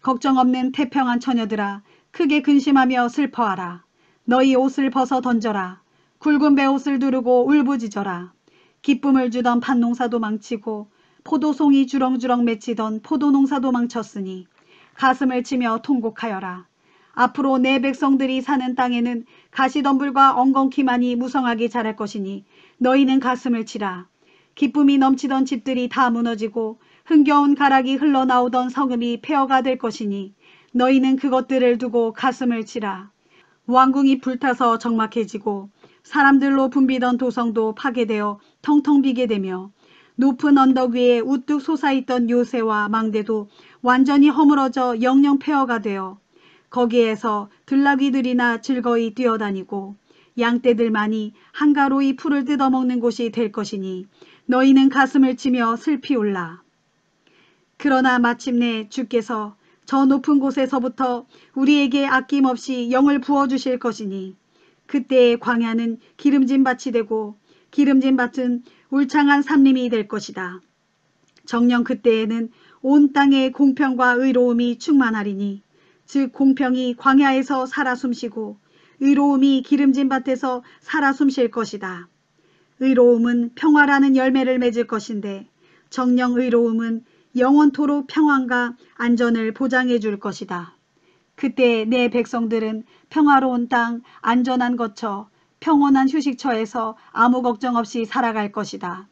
걱정 없는 태평한 처녀들아, 크게 근심하며 슬퍼하라. 너희 옷을 벗어 던져라. 굵은 베옷을 두르고 울부짖어라. 기쁨을 주던 팥농사도 망치고 포도송이 주렁주렁 맺히던 포도농사도 망쳤으니 가슴을 치며 통곡하여라. 앞으로 내 백성들이 사는 땅에는 가시덤불과 엉겅퀴만이 무성하게 자랄 것이니 너희는 가슴을 치라. 기쁨이 넘치던 집들이 다 무너지고 흥겨운 가락이 흘러나오던 성읍이 폐허가 될 것이니 너희는 그것들을 두고 가슴을 치라. 왕궁이 불타서 적막해지고 사람들로 붐비던 도성도 파괴되어 텅텅 비게 되며 높은 언덕 위에 우뚝 솟아있던 요새와 망대도 완전히 허물어져 영영 폐허가 되어 거기에서 들나귀들이나 즐거이 뛰어다니고 양떼들만이 한가로이 풀을 뜯어먹는 곳이 될 것이니 너희는 가슴을 치며 슬피 울라. 그러나 마침내 주께서 저 높은 곳에서부터 우리에게 아낌없이 영을 부어주실 것이니 그때의 광야는 기름진 밭이 되고 기름진 밭은 울창한 삼림이 될 것이다. 정녕 그때에는 온 땅에 공평과 의로움이 충만하리니 즉 공평이 광야에서 살아 숨쉬고 의로움이 기름진 밭에서 살아 숨쉴 것이다. 의로움은 평화라는 열매를 맺을 것인데 정녕 의로움은 영원토록 평안과 안전을 보장해 줄 것이다. 그때 내 백성들은 평화로운 땅, 안전한 거처, 평온한 휴식처에서 아무 걱정 없이 살아갈 것이다.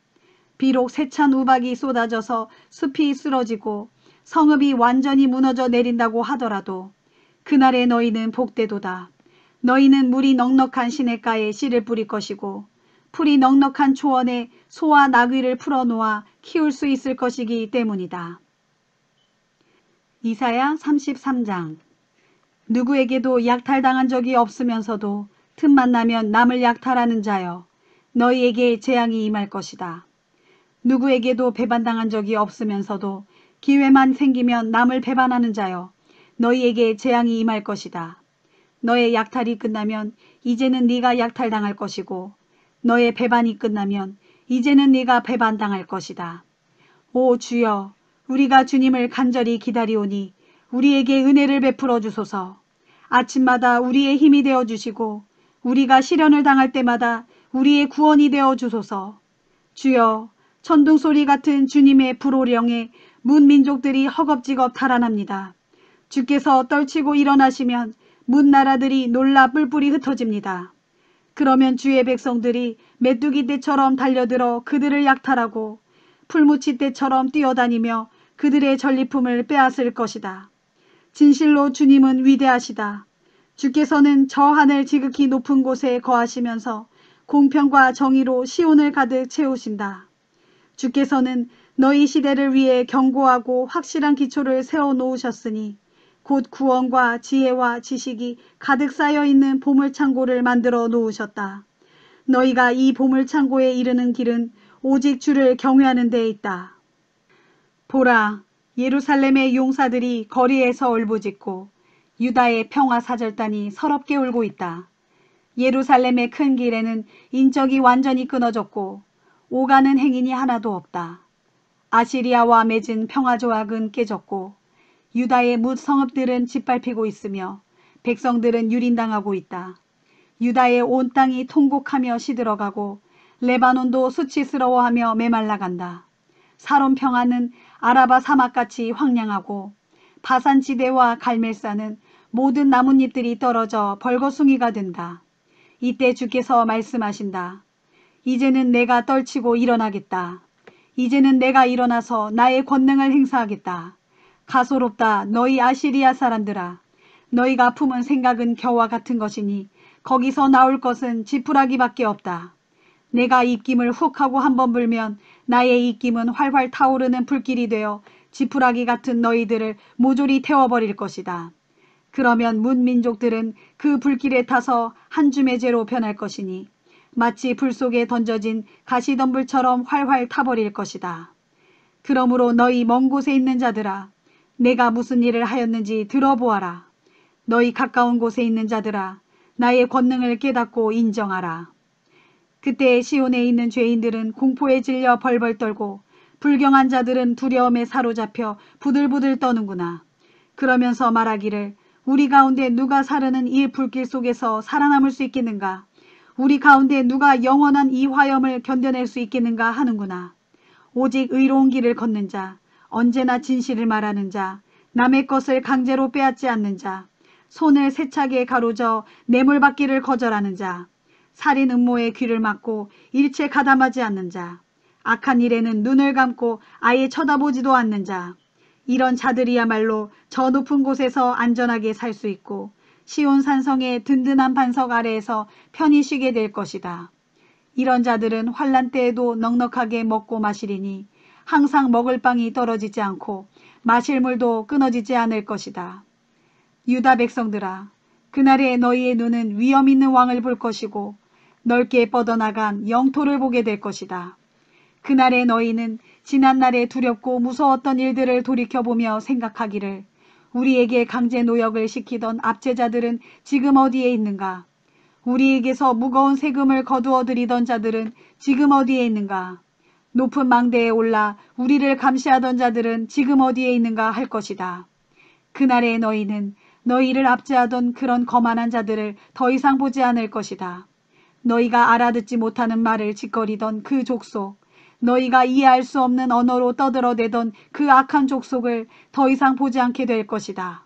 비록 세찬 우박이 쏟아져서 숲이 쓰러지고 성읍이 완전히 무너져 내린다고 하더라도 그날의 너희는 복되도다. 너희는 물이 넉넉한 시냇가에 씨를 뿌릴 것이고 풀이 넉넉한 초원에 소와 나귀를 풀어놓아 키울 수 있을 것이기 때문이다. 이사야 33장. 누구에게도 약탈당한 적이 없으면서도 틈만 나면 남을 약탈하는 자여, 너희에게 재앙이 임할 것이다. 누구에게도 배반당한 적이 없으면서도 기회만 생기면 남을 배반하는 자여, 너희에게 재앙이 임할 것이다. 너의 약탈이 끝나면 이제는 네가 약탈당할 것이고 너의 배반이 끝나면 이제는 네가 배반당할 것이다. 오 주여, 우리가 주님을 간절히 기다리오니 우리에게 은혜를 베풀어 주소서. 아침마다 우리의 힘이 되어 주시고 우리가 시련을 당할 때마다 우리의 구원이 되어 주소서. 주여, 천둥소리 같은 주님의 불호령에 문민족들이 허겁지겁 달아납니다. 주께서 떨치고 일어나시면 문나라들이 놀라 뿔뿔이 흩어집니다. 그러면 주의 백성들이 메뚜기 떼처럼 달려들어 그들을 약탈하고 풀무치 떼처럼 뛰어다니며 그들의 전리품을 빼앗을 것이다. 진실로 주님은 위대하시다. 주께서는 저 하늘 지극히 높은 곳에 거하시면서 공평과 정의로 시온을 가득 채우신다. 주께서는 너희 시대를 위해 견고하고 확실한 기초를 세워 놓으셨으니 곧 구원과 지혜와 지식이 가득 쌓여있는 보물창고를 만들어 놓으셨다. 너희가 이 보물창고에 이르는 길은 오직 주를 경외하는 데에 있다. 보라, 예루살렘의 용사들이 거리에서 울부짖고 유다의 평화사절단이 서럽게 울고 있다. 예루살렘의 큰 길에는 인적이 완전히 끊어졌고 오가는 행인이 하나도 없다. 아시리아와 맺은 평화조약은 깨졌고 유다의 뭇 성읍들은 짓밟히고 있으며 백성들은 유린당하고 있다. 유다의 온 땅이 통곡하며 시들어가고 레바논도 수치스러워하며 메말라간다. 사론 평화는 아라바 사막같이 황량하고 바산지대와 갈멜산은 모든 나뭇잎들이 떨어져 벌거숭이가 된다. 이때 주께서 말씀하신다. 이제는 내가 떨치고 일어나겠다. 이제는 내가 일어나서 나의 권능을 행사하겠다. 가소롭다 너희 아시리아 사람들아. 너희가 품은 생각은 겨와 같은 것이니 거기서 나올 것은 지푸라기밖에 없다. 내가 입김을 훅 하고 한번 불면 나의 입김은 활활 타오르는 불길이 되어 지푸라기 같은 너희들을 모조리 태워버릴 것이다. 그러면 문민족들은 그 불길에 타서 한 줌의 재로 변할 것이니 마치 불 속에 던져진 가시덤불처럼 활활 타버릴 것이다. 그러므로 너희 먼 곳에 있는 자들아, 내가 무슨 일을 하였는지 들어보아라. 너희 가까운 곳에 있는 자들아, 나의 권능을 깨닫고 인정하라. 그때 시온에 있는 죄인들은 공포에 질려 벌벌 떨고 불경한 자들은 두려움에 사로잡혀 부들부들 떠는구나. 그러면서 말하기를 우리 가운데 누가 사르는 이 불길 속에서 살아남을 수 있겠는가? 우리 가운데 누가 영원한 이 화염을 견뎌낼 수 있겠는가 하는구나. 오직 의로운 길을 걷는 자, 언제나 진실을 말하는 자, 남의 것을 강제로 빼앗지 않는 자, 손을 세차게 가로저 뇌물받기를 거절하는 자, 살인 음모의 귀를 막고 일체 가담하지 않는 자, 악한 일에는 눈을 감고 아예 쳐다보지도 않는 자, 이런 자들이야말로 저 높은 곳에서 안전하게 살 수 있고 시온 산성의 든든한 반석 아래에서 편히 쉬게 될 것이다. 이런 자들은 환난 때에도 넉넉하게 먹고 마시리니 항상 먹을 빵이 떨어지지 않고 마실 물도 끊어지지 않을 것이다. 유다 백성들아, 그날에 너희의 눈은 위엄 있는 왕을 볼 것이고 넓게 뻗어나간 영토를 보게 될 것이다. 그날에 너희는 지난날에 두렵고 무서웠던 일들을 돌이켜보며 생각하기를 우리에게 강제 노역을 시키던 압제자들은 지금 어디에 있는가? 우리에게서 무거운 세금을 거두어 들이던 자들은 지금 어디에 있는가? 높은 망대에 올라 우리를 감시하던 자들은 지금 어디에 있는가 할 것이다. 그날에 너희는 너희를 압제하던 그런 거만한 자들을 더 이상 보지 않을 것이다. 너희가 알아듣지 못하는 말을 짓거리던 그 족속, 너희가 이해할 수 없는 언어로 떠들어대던 그 악한 족속을 더 이상 보지 않게 될 것이다.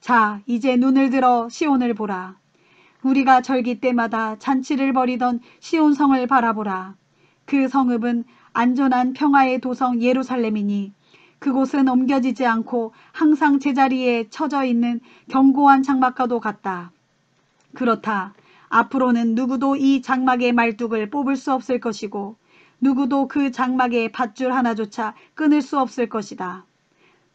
자, 이제 눈을 들어 시온을 보라. 우리가 절기 때마다 잔치를 벌이던 시온성을 바라보라. 그 성읍은 안전한 평화의 도성 예루살렘이니 그곳은 옮겨지지 않고 항상 제자리에 처져 있는 견고한 장막과도 같다. 그렇다. 앞으로는 누구도 이 장막의 말뚝을 뽑을 수 없을 것이고 누구도 그 장막의 밧줄 하나조차 끊을 수 없을 것이다.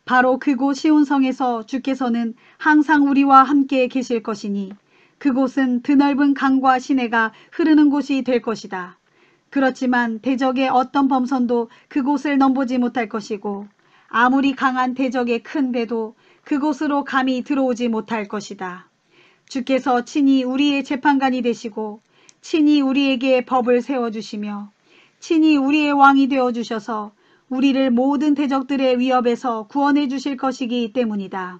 바로 그곳 시온성에서 주께서는 항상 우리와 함께 계실 것이니 그곳은 드넓은 강과 시내가 흐르는 곳이 될 것이다. 그렇지만 대적의 어떤 범선도 그곳을 넘보지 못할 것이고 아무리 강한 대적의 큰 배도 그곳으로 감히 들어오지 못할 것이다. 주께서 친히 우리의 재판관이 되시고 친히 우리에게 법을 세워주시며 친히 우리의 왕이 되어주셔서 우리를 모든 대적들의 위협에서 구원해 주실 것이기 때문이다.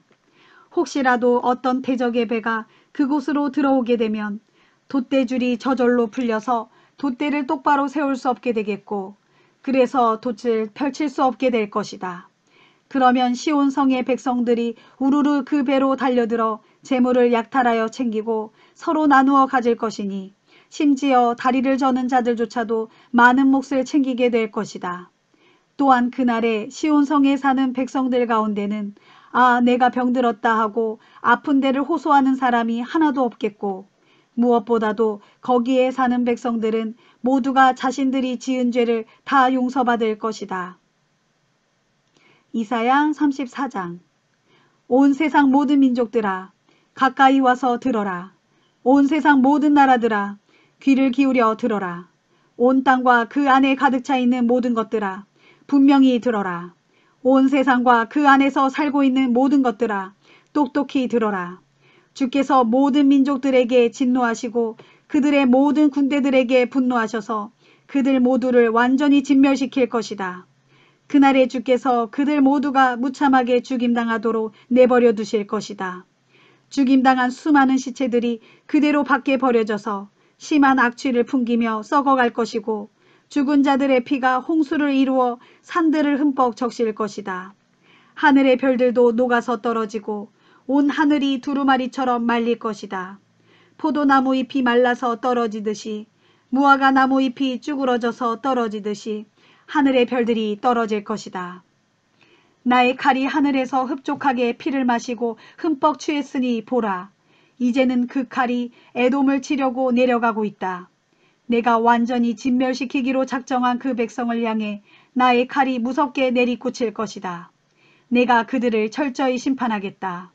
혹시라도 어떤 대적의 배가 그곳으로 들어오게 되면 돛대줄이 저절로 풀려서 돛대를 똑바로 세울 수 없게 되겠고 그래서 돛을 펼칠 수 없게 될 것이다. 그러면 시온성의 백성들이 우르르 그 배로 달려들어 재물을 약탈하여 챙기고 서로 나누어 가질 것이니 심지어 다리를 저는 자들조차도 많은 몫을 챙기게 될 것이다. 또한 그날에 시온성에 사는 백성들 가운데는 아, 내가 병들었다 하고 아픈 데를 호소하는 사람이 하나도 없겠고 무엇보다도 거기에 사는 백성들은 모두가 자신들이 지은 죄를 다 용서받을 것이다. 이사야 34장. 온 세상 모든 민족들아 가까이 와서 들어라. 온 세상 모든 나라들아 귀를 기울여 들어라. 온 땅과 그 안에 가득 차 있는 모든 것들아 분명히 들어라. 온 세상과 그 안에서 살고 있는 모든 것들아 똑똑히 들어라. 주께서 모든 민족들에게 진노하시고 그들의 모든 군대들에게 분노하셔서 그들 모두를 완전히 진멸시킬 것이다. 그날에 주께서 그들 모두가 무참하게 죽임당하도록 내버려 두실 것이다. 죽임당한 수많은 시체들이 그대로 밖에 버려져서 심한 악취를 풍기며 썩어갈 것이고 죽은 자들의 피가 홍수를 이루어 산들을 흠뻑 적실 것이다. 하늘의 별들도 녹아서 떨어지고 온 하늘이 두루마리처럼 말릴 것이다. 포도나무 잎이 말라서 떨어지듯이 무화과 나무 잎이 쭈그러져서 떨어지듯이 하늘의 별들이 떨어질 것이다. 나의 칼이 하늘에서 흡족하게 피를 마시고 흠뻑 취했으니 보라. 이제는 그 칼이 에돔을 치려고 내려가고 있다. 내가 완전히 진멸시키기로 작정한 그 백성을 향해 나의 칼이 무섭게 내리꽂힐 것이다. 내가 그들을 철저히 심판하겠다.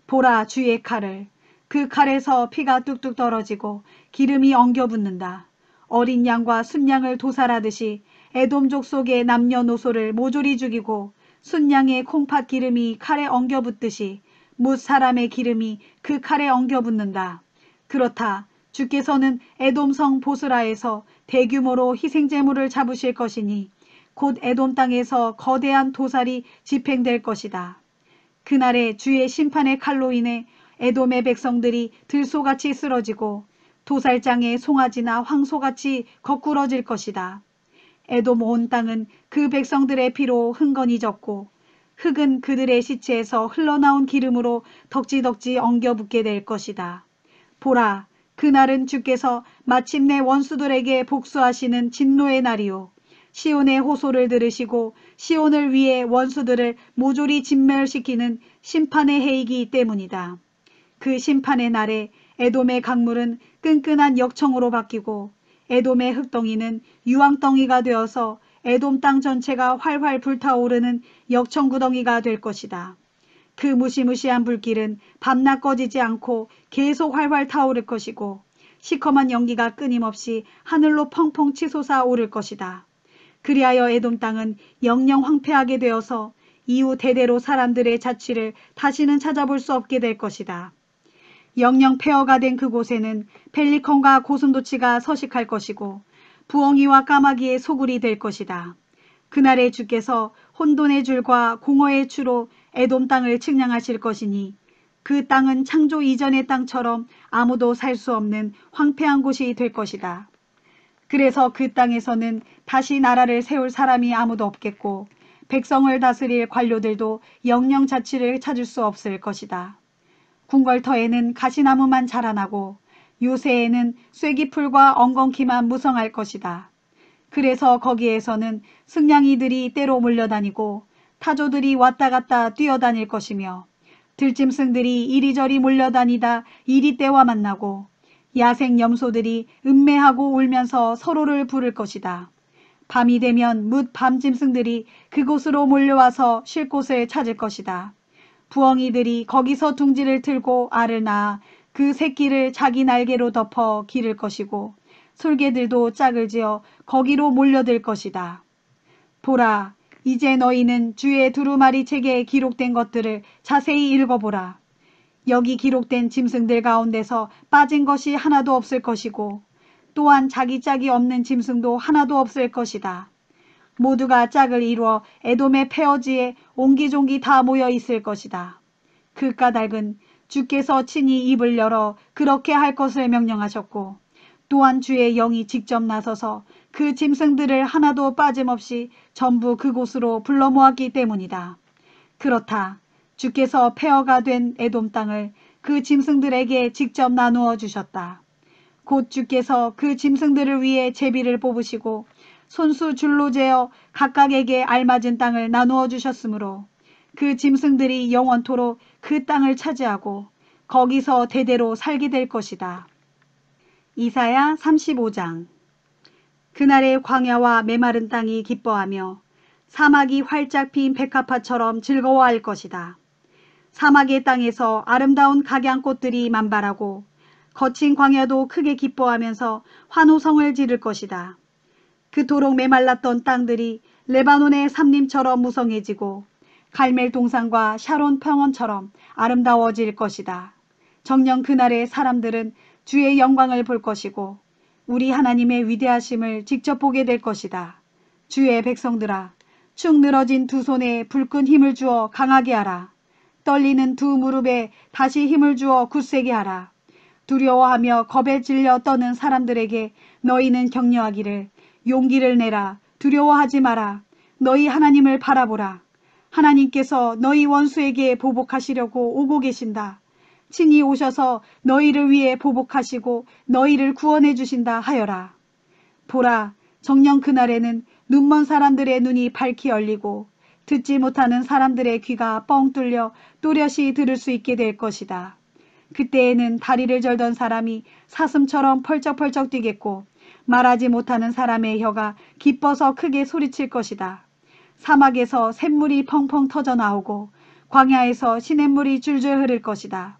보라 주의 칼을. 그 칼에서 피가 뚝뚝 떨어지고 기름이 엉겨붙는다. 어린 양과 순양을 도살하듯이 에돔족 속의 남녀노소를 모조리 죽이고 순양의 콩팥 기름이 칼에 엉겨붙듯이 뭇 사람의 기름이 그 칼에 엉겨붙는다. 그렇다. 주께서는 에돔성 보스라에서 대규모로 희생제물을 잡으실 것이니 곧 에돔 땅에서 거대한 도살이 집행될 것이다. 그날에 주의 심판의 칼로 인해 에돔의 백성들이 들소같이 쓰러지고 도살장의 송아지나 황소같이 거꾸러질 것이다. 에돔 온 땅은 그 백성들의 피로 흥건히 졌고 흙은 그들의 시체에서 흘러나온 기름으로 덕지덕지 엉겨붙게 될 것이다. 보라, 그날은 주께서 마침내 원수들에게 복수하시는 진노의 날이요 시온의 호소를 들으시고 시온을 위해 원수들을 모조리 진멸시키는 심판의 해이기 때문이다. 그 심판의 날에 에돔의 강물은 끈끈한 역청으로 바뀌고 에돔의 흙덩이는 유황덩이가 되어서 에돔 땅 전체가 활활 불타오르는 역청구덩이가 될 것이다. 그 무시무시한 불길은 밤낮 꺼지지 않고 계속 활활 타오를 것이고 시커먼 연기가 끊임없이 하늘로 펑펑 치솟아 오를 것이다. 그리하여 에돔 땅은 영영 황폐하게 되어서 이후 대대로 사람들의 자취를 다시는 찾아볼 수 없게 될 것이다. 영영 폐허가 된 그곳에는 펠리컨과 고슴도치가 서식할 것이고 부엉이와 까마귀의 소굴이 될 것이다. 그날에 주께서 혼돈의 줄과 공허의 추로 에돔 땅을 측량하실 것이니 그 땅은 창조 이전의 땅처럼 아무도 살 수 없는 황폐한 곳이 될 것이다. 그래서 그 땅에서는 다시 나라를 세울 사람이 아무도 없겠고 백성을 다스릴 관료들도 영영 자치를 찾을 수 없을 것이다. 궁궐터에는 가시나무만 자라나고 요새에는 쐐기풀과 엉겅퀴만 무성할 것이다. 그래서 거기에서는 승냥이들이 때로 몰려다니고 타조들이 왔다 갔다 뛰어다닐 것이며 들짐승들이 이리저리 몰려다니다 이리떼와 만나고 야생 염소들이 음매하고 울면서 서로를 부를 것이다. 밤이 되면 뭇 밤짐승들이 그곳으로 몰려와서 쉴 곳을 찾을 것이다. 부엉이들이 거기서 둥지를 틀고 알을 낳아 그 새끼를 자기 날개로 덮어 기를 것이고 솔개들도 짝을 지어 거기로 몰려들 것이다. 보라, 이제 너희는 주의 두루마리 책에 기록된 것들을 자세히 읽어보라. 여기 기록된 짐승들 가운데서 빠진 것이 하나도 없을 것이고 또한 자기 짝이 없는 짐승도 하나도 없을 것이다. 모두가 짝을 이루어 에돔의 폐허지에 옹기종기 다 모여 있을 것이다. 그 까닭은 주께서 친히 입을 열어 그렇게 할 것을 명령하셨고 또한 주의 영이 직접 나서서 그 짐승들을 하나도 빠짐없이 전부 그곳으로 불러 모았기 때문이다. 그렇다. 주께서 폐허가 된 에돔 땅을 그 짐승들에게 직접 나누어 주셨다. 곧 주께서 그 짐승들을 위해 제비를 뽑으시고 손수 줄로 재어 각각에게 알맞은 땅을 나누어 주셨으므로 그 짐승들이 영원토록 그 땅을 차지하고 거기서 대대로 살게 될 것이다. 이사야 35장. 그날에 광야와 메마른 땅이 기뻐하며 사막이 활짝 핀 백합화처럼 즐거워할 것이다. 사막의 땅에서 아름다운 각양꽃들이 만발하고 거친 광야도 크게 기뻐하면서 환호성을 지를 것이다. 그토록 메말랐던 땅들이 레바논의 삼림처럼 무성해지고 갈멜 동산과 샤론 평원처럼 아름다워질 것이다. 정녕 그날의 사람들은 주의 영광을 볼 것이고 우리 하나님의 위대하심을 직접 보게 될 것이다. 주의 백성들아, 축 늘어진 두 손에 불끈 힘을 주어 강하게 하라. 떨리는 두 무릎에 다시 힘을 주어 굳세게 하라. 두려워하며 겁에 질려 떠는 사람들에게 너희는 격려하기를 용기를 내라. 두려워하지 마라. 너희 하나님을 바라보라. 하나님께서 너희 원수에게 보복하시려고 오고 계신다. 친히 오셔서 너희를 위해 보복하시고 너희를 구원해 주신다 하여라. 보라, 정녕 그날에는 눈먼 사람들의 눈이 밝히 열리고 듣지 못하는 사람들의 귀가 뻥 뚫려 또렷이 들을 수 있게 될 것이다. 그때에는 다리를 절던 사람이 사슴처럼 펄쩍펄쩍 뛰겠고 말하지 못하는 사람의 혀가 기뻐서 크게 소리칠 것이다. 사막에서 샘물이 펑펑 터져 나오고 광야에서 시냇물이 줄줄 흐를 것이다.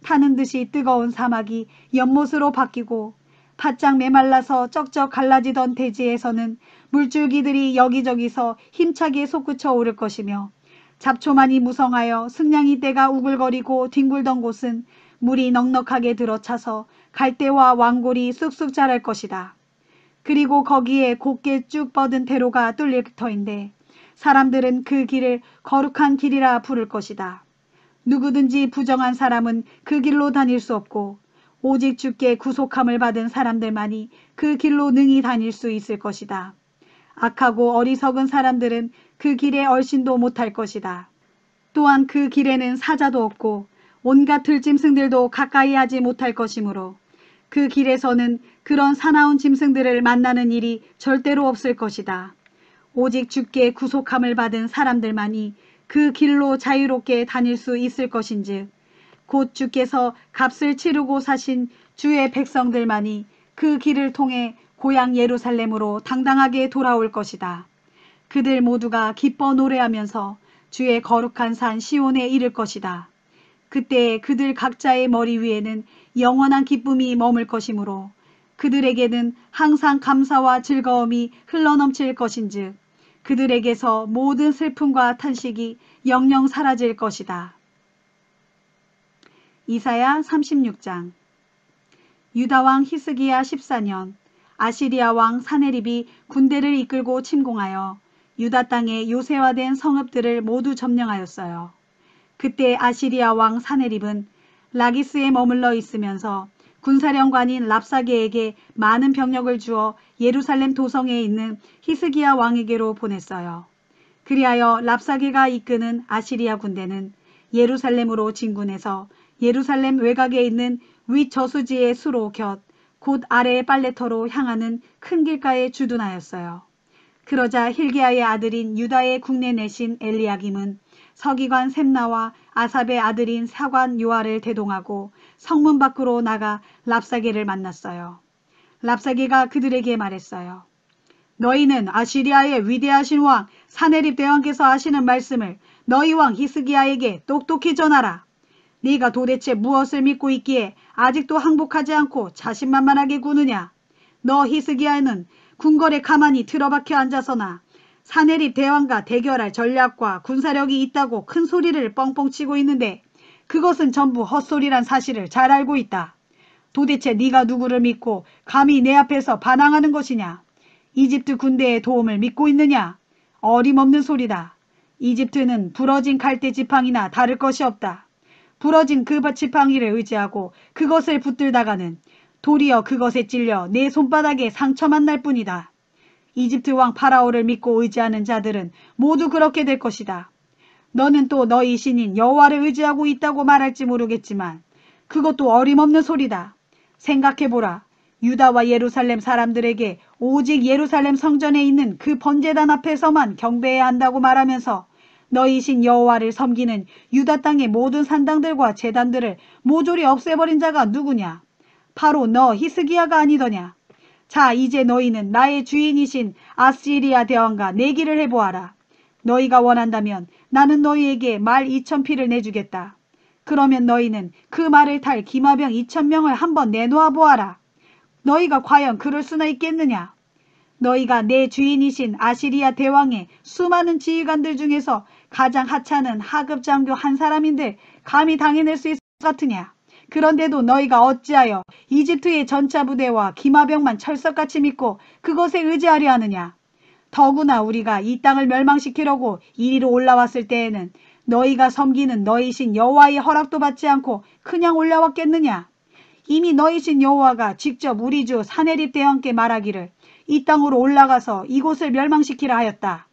타는 듯이 뜨거운 사막이 연못으로 바뀌고 바짝 메말라서 쩍쩍 갈라지던 대지에서는 물줄기들이 여기저기서 힘차게 솟구쳐 오를 것이며 잡초만이 무성하여 승냥이 떼가 우글거리고 뒹굴던 곳은 물이 넉넉하게 들어차서 갈대와 왕골이 쑥쑥 자랄 것이다. 그리고 거기에 곱게 쭉 뻗은 대로가 뚫릴 터인데 사람들은 그 길을 거룩한 길이라 부를 것이다. 누구든지 부정한 사람은 그 길로 다닐 수 없고 오직 주께 구속함을 받은 사람들만이 그 길로 능히 다닐 수 있을 것이다. 악하고 어리석은 사람들은 그 길에 얼씬도 못할 것이다. 또한 그 길에는 사자도 없고 온갖 들짐승들도 가까이 하지 못할 것이므로 그 길에서는 그런 사나운 짐승들을 만나는 일이 절대로 없을 것이다. 오직 주께 구속함을 받은 사람들만이 그 길로 자유롭게 다닐 수 있을 것인즉 곧 주께서 값을 치르고 사신 주의 백성들만이 그 길을 통해 고향 예루살렘으로 당당하게 돌아올 것이다. 그들 모두가 기뻐 노래하면서 주의 거룩한 산 시온에 이를 것이다. 그때 그들 각자의 머리 위에는 영원한 기쁨이 머물 것이므로 그들에게는 항상 감사와 즐거움이 흘러넘칠 것인즉 그들에게서 모든 슬픔과 탄식이 영영 사라질 것이다. 이사야 36장. 유다왕 히스기야 14년 아시리아 왕 사네립이 군대를 이끌고 침공하여 유다 땅에 요새화된 성읍들을 모두 점령하였어요. 그때 아시리아 왕 사네립은 라기스에 머물러 있으면서 군사령관인 랍사게에게 많은 병력을 주어 예루살렘 도성에 있는 히스기야 왕에게로 보냈어요. 그리하여 랍사게가 이끄는 아시리아 군대는 예루살렘으로 진군해서 예루살렘 외곽에 있는 윗저수지의 수로 곁 곧 아래의 빨래터로 향하는 큰 길가에 주둔하였어요. 그러자 힐기야의 아들인 유다의 국내 내신 엘리야김은 서기관 셈나와 아삽의 아들인 사관 요아를 대동하고 성문 밖으로 나가 랍사게를 만났어요. 랍사게가 그들에게 말했어요. 너희는 아시리아의 위대하신 왕 사네립 대왕께서 하시는 말씀을 너희 왕 히스기야에게 똑똑히 전하라. 네가 도대체 무엇을 믿고 있기에 아직도 항복하지 않고 자신만만하게 구느냐. 너 히스기야는 궁궐에 가만히 틀어박혀 앉아서나 사네립 대왕과 대결할 전략과 군사력이 있다고 큰 소리를 뻥뻥 치고 있는데 그것은 전부 헛소리란 사실을 잘 알고 있다. 도대체 네가 누구를 믿고 감히 내 앞에서 반항하는 것이냐. 이집트 군대의 도움을 믿고 있느냐. 어림없는 소리다. 이집트는 부러진 갈대 지팡이나 다를 것이 없다. 부러진 그 지팡이를 의지하고 그것을 붙들다가는 도리어 그것에 찔려 내 손바닥에 상처만 날 뿐이다. 이집트 왕 파라오를 믿고 의지하는 자들은 모두 그렇게 될 것이다. 너는 또 너희 신인 여호와를 의지하고 있다고 말할지 모르겠지만 그것도 어림없는 소리다. 생각해보라. 유다와 예루살렘 사람들에게 오직 예루살렘 성전에 있는 그 번제단 앞에서만 경배해야 한다고 말하면서 너희 신 여호와를 섬기는 유다 땅의 모든 산당들과 제단들을 모조리 없애버린 자가 누구냐? 바로 너 히스기야가 아니더냐? 자, 이제 너희는 나의 주인이신 아시리아 대왕과 내기를 해보아라. 너희가 원한다면 나는 너희에게 말 2,000피를 내주겠다. 그러면 너희는 그 말을 탈 기마병 2,000명을 한번 내놓아 보아라. 너희가 과연 그럴 수나 있겠느냐? 너희가 내 주인이신 아시리아 대왕의 수많은 지휘관들 중에서 가장 하찮은 하급 장교 한 사람인데 감히 당해낼 수 있을 것 같으냐? 그런데도 너희가 어찌하여 이집트의 전차 부대와 기마병만 철석같이 믿고 그것에 의지하려 하느냐? 더구나 우리가 이 땅을 멸망시키려고 이리로 올라왔을 때에는 너희가 섬기는 너희신 여호와의 허락도 받지 않고 그냥 올라왔겠느냐? 이미 너희신 여호와가 직접 우리 주 사네립 대왕께 말하기를 이 땅으로 올라가서 이곳을 멸망시키라 하였다.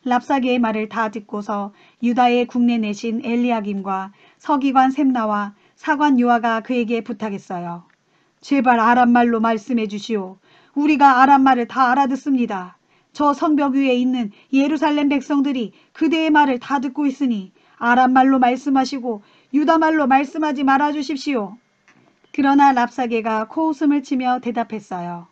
랍사게의 말을 다 듣고서 유다의 국내 내신 엘리야김과 서기관 셈나와 사관 요아가 그에게 부탁했어요. 제발 아람말로 말씀해 주시오. 우리가 아람말을 다 알아듣습니다. 저 성벽 위에 있는 예루살렘 백성들이 그대의 말을 다 듣고 있으니 아람말로 말씀하시고 유다말로 말씀하지 말아 주십시오. 그러나 랍사게가 코웃음을 치며 대답했어요.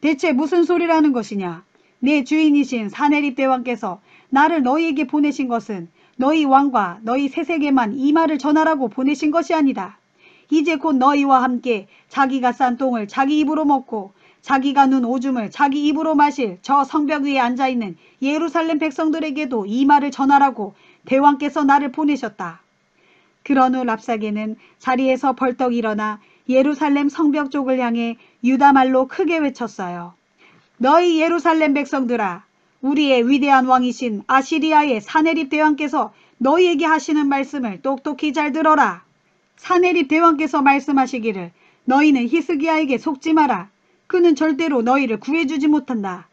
대체 무슨 소리라는 것이냐? 내 주인이신 사네립 대왕께서 나를 너희에게 보내신 것은 너희 왕과 너희 세세게만 이 말을 전하라고 보내신 것이 아니다. 이제 곧 너희와 함께 자기가 싼 똥을 자기 입으로 먹고 자기가 눈 오줌을 자기 입으로 마실 저 성벽 위에 앉아있는 예루살렘 백성들에게도 이 말을 전하라고 대왕께서 나를 보내셨다. 그런 후 랍사게는 자리에서 벌떡 일어나 예루살렘 성벽 쪽을 향해 유다말로 크게 외쳤어요. 너희 예루살렘 백성들아, 우리의 위대한 왕이신 아시리아의 사네립 대왕께서 너희에게 하시는 말씀을 똑똑히 잘 들어라. 사네립 대왕께서 말씀하시기를 너희는 히스기야에게 속지 마라. 그는 절대로 너희를 구해주지 못한다.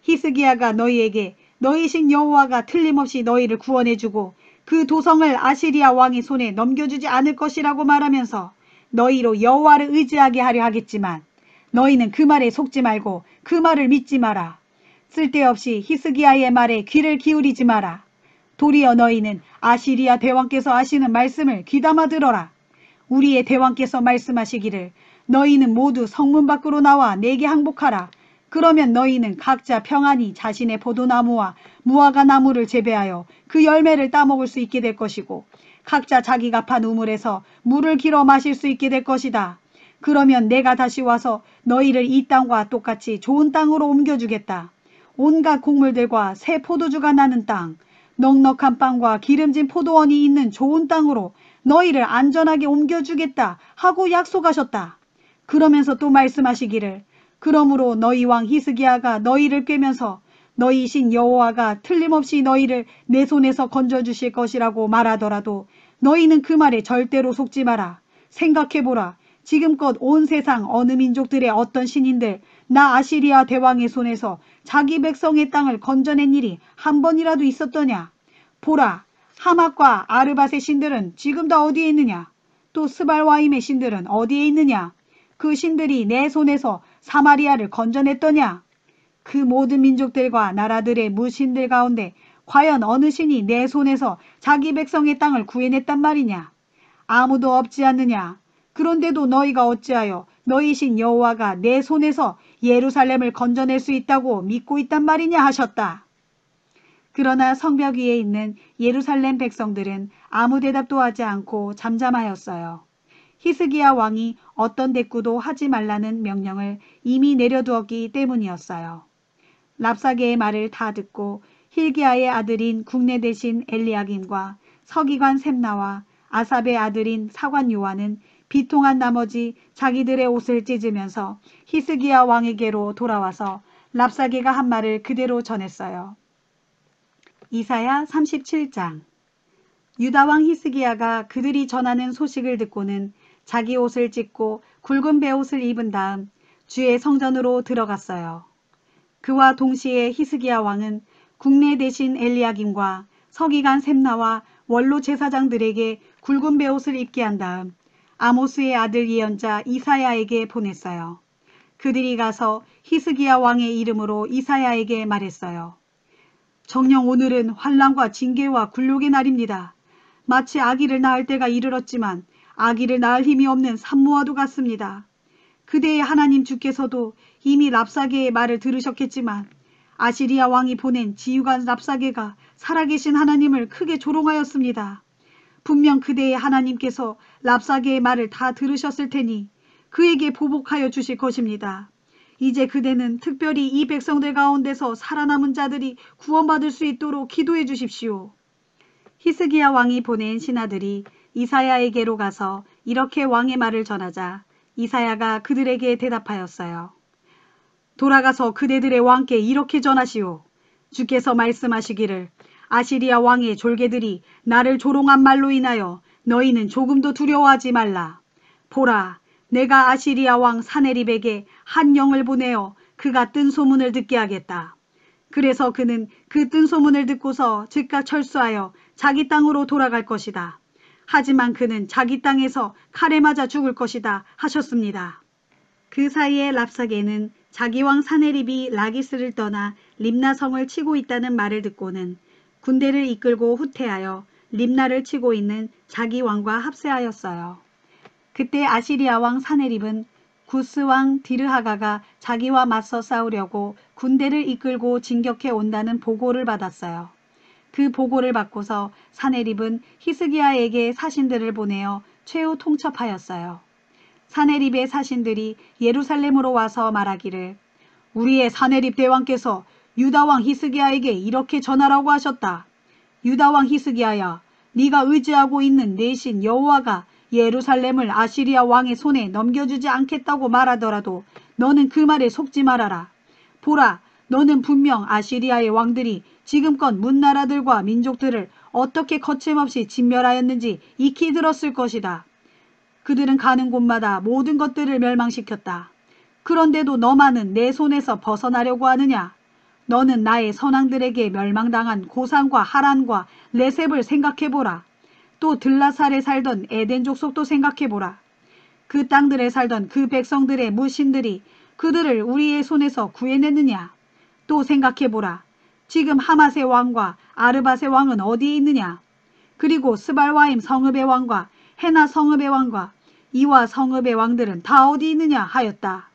히스기야가 너희에게 너희신 여호와가 틀림없이 너희를 구원해주고 그 도성을 아시리아 왕의 손에 넘겨주지 않을 것이라고 말하면서 너희로 여호와를 의지하게 하려 하겠지만 너희는 그 말에 속지 말고 그 말을 믿지 마라. 쓸데없이 히스기야의 말에 귀를 기울이지 마라. 도리어 너희는 아시리아 대왕께서 하시는 말씀을 귀담아 들어라. 우리의 대왕께서 말씀하시기를 너희는 모두 성문 밖으로 나와 내게 항복하라. 그러면 너희는 각자 평안히 자신의 포도나무와 무화과 나무를 재배하여 그 열매를 따먹을 수 있게 될 것이고 각자 자기가 판 우물에서 물을 길어 마실 수 있게 될 것이다. 그러면 내가 다시 와서 너희를 이 땅과 똑같이 좋은 땅으로 옮겨주겠다. 온갖 곡물들과 새 포도주가 나는 땅, 넉넉한 빵과 기름진 포도원이 있는 좋은 땅으로 너희를 안전하게 옮겨주겠다 하고 약속하셨다. 그러면서 또 말씀하시기를 그러므로 너희 왕 히스기야가 너희를 꾀면서 너희이신 여호와가 틀림없이 너희를 내 손에서 건져주실 것이라고 말하더라도 너희는 그 말에 절대로 속지 마라. 생각해보라. 지금껏 온 세상 어느 민족들의 어떤 신인들 나 아시리아 대왕의 손에서 자기 백성의 땅을 건져낸 일이 한 번이라도 있었더냐. 보라. 하맛과 아르밧의 신들은 지금 다 어디에 있느냐. 또 스발와임의 신들은 어디에 있느냐. 그 신들이 내 손에서 사마리아를 건져냈더냐. 그 모든 민족들과 나라들의 무신들 가운데 과연 어느 신이 내 손에서 자기 백성의 땅을 구해냈단 말이냐. 아무도 없지 않느냐. 그런데도 너희가 어찌하여 너희신 여호와가 내 손에서 예루살렘을 건져낼 수 있다고 믿고 있단 말이냐 하셨다. 그러나 성벽 위에 있는 예루살렘 백성들은 아무 대답도 하지 않고 잠잠하였어요. 히스기야 왕이 어떤 대꾸도 하지 말라는 명령을 이미 내려두었기 때문이었어요. 랍사게의 말을 다 듣고 힐기야의 아들인 국내 대신 엘리야김과 서기관 셈나와 아삽의 아들인 사관 요한은 비통한 나머지 자기들의 옷을 찢으면서 히스기야 왕에게로 돌아와서 랍사게가 한 말을 그대로 전했어요. 이사야 37장. 유다왕 히스기야가 그들이 전하는 소식을 듣고는 자기 옷을 찢고 굵은 베옷을 입은 다음 주의 성전으로 들어갔어요. 그와 동시에 히스기야 왕은 국내 대신 엘리야김과 서기관 셈나와 원로 제사장들에게 굵은 베옷을 입게 한 다음 아모스의 아들 예언자 이사야에게 보냈어요. 그들이 가서 히스기야 왕의 이름으로 이사야에게 말했어요. 정녕 오늘은 환난과 징계와 굴욕의 날입니다. 마치 아기를 낳을 때가 이르렀지만 아기를 낳을 힘이 없는 산모와도 같습니다. 그대의 하나님 주께서도 이미 랍사게의 말을 들으셨겠지만 아시리아 왕이 보낸 지휘관 랍사게가 살아계신 하나님을 크게 조롱하였습니다. 분명 그대의 하나님께서 랍사게의 말을 다 들으셨을 테니 그에게 보복하여 주실 것입니다. 이제 그대는 특별히 이 백성들 가운데서 살아남은 자들이 구원받을 수 있도록 기도해 주십시오. 히스기야 왕이 보낸 신하들이 이사야에게로 가서 이렇게 왕의 말을 전하자 이사야가 그들에게 대답하였어요. 돌아가서 그대들의 왕께 이렇게 전하시오. 주께서 말씀하시기를 아시리아 왕의 졸개들이 나를 조롱한 말로 인하여 너희는 조금도 두려워하지 말라. 보라, 내가 아시리아 왕 사네립에게 한 영을 보내어 그가 뜬 소문을 듣게 하겠다. 그래서 그는 그 뜬 소문을 듣고서 즉각 철수하여 자기 땅으로 돌아갈 것이다. 하지만 그는 자기 땅에서 칼에 맞아 죽을 것이다 하셨습니다. 그 사이에 랍사게는 자기 왕 사네립이 라기스를 떠나 림나성을 치고 있다는 말을 듣고는 군대를 이끌고 후퇴하여 림나를 치고 있는 자기 왕과 합세하였어요. 그때 아시리아 왕 사네립은 구스 왕 디르하가가 자기와 맞서 싸우려고 군대를 이끌고 진격해 온다는 보고를 받았어요. 그 보고를 받고서 사네립은 히스기야에게 사신들을 보내어 최후 통첩하였어요. 사네립의 사신들이 예루살렘으로 와서 말하기를 우리의 사네립 대왕께서 유다왕 히스기야에게 이렇게 전하라고 하셨다. 유다왕 히스기야야, 네가 의지하고 있는 내 신 여호와가 예루살렘을 아시리아 왕의 손에 넘겨주지 않겠다고 말하더라도 너는 그 말에 속지 말아라. 보라, 너는 분명 아시리아의 왕들이 지금껏 문나라들과 민족들을 어떻게 거침없이 진멸하였는지 익히 들었을 것이다. 그들은 가는 곳마다 모든 것들을 멸망시켰다. 그런데도 너만은 내 손에서 벗어나려고 하느냐? 너는 나의 선왕들에게 멸망당한 고산과 하란과 레셉을 생각해보라. 또 들라살에 살던 에덴 족속도 생각해보라. 그 땅들에 살던 그 백성들의 무신들이 그들을 우리의 손에서 구해냈느냐? 또 생각해보라. 지금 하맛의 왕과 아르밧의 왕은 어디에 있느냐? 그리고 스발와임 성읍의 왕과 헤나 성읍의 왕과 이와 성읍의 왕들은 다 어디 있느냐 하였다.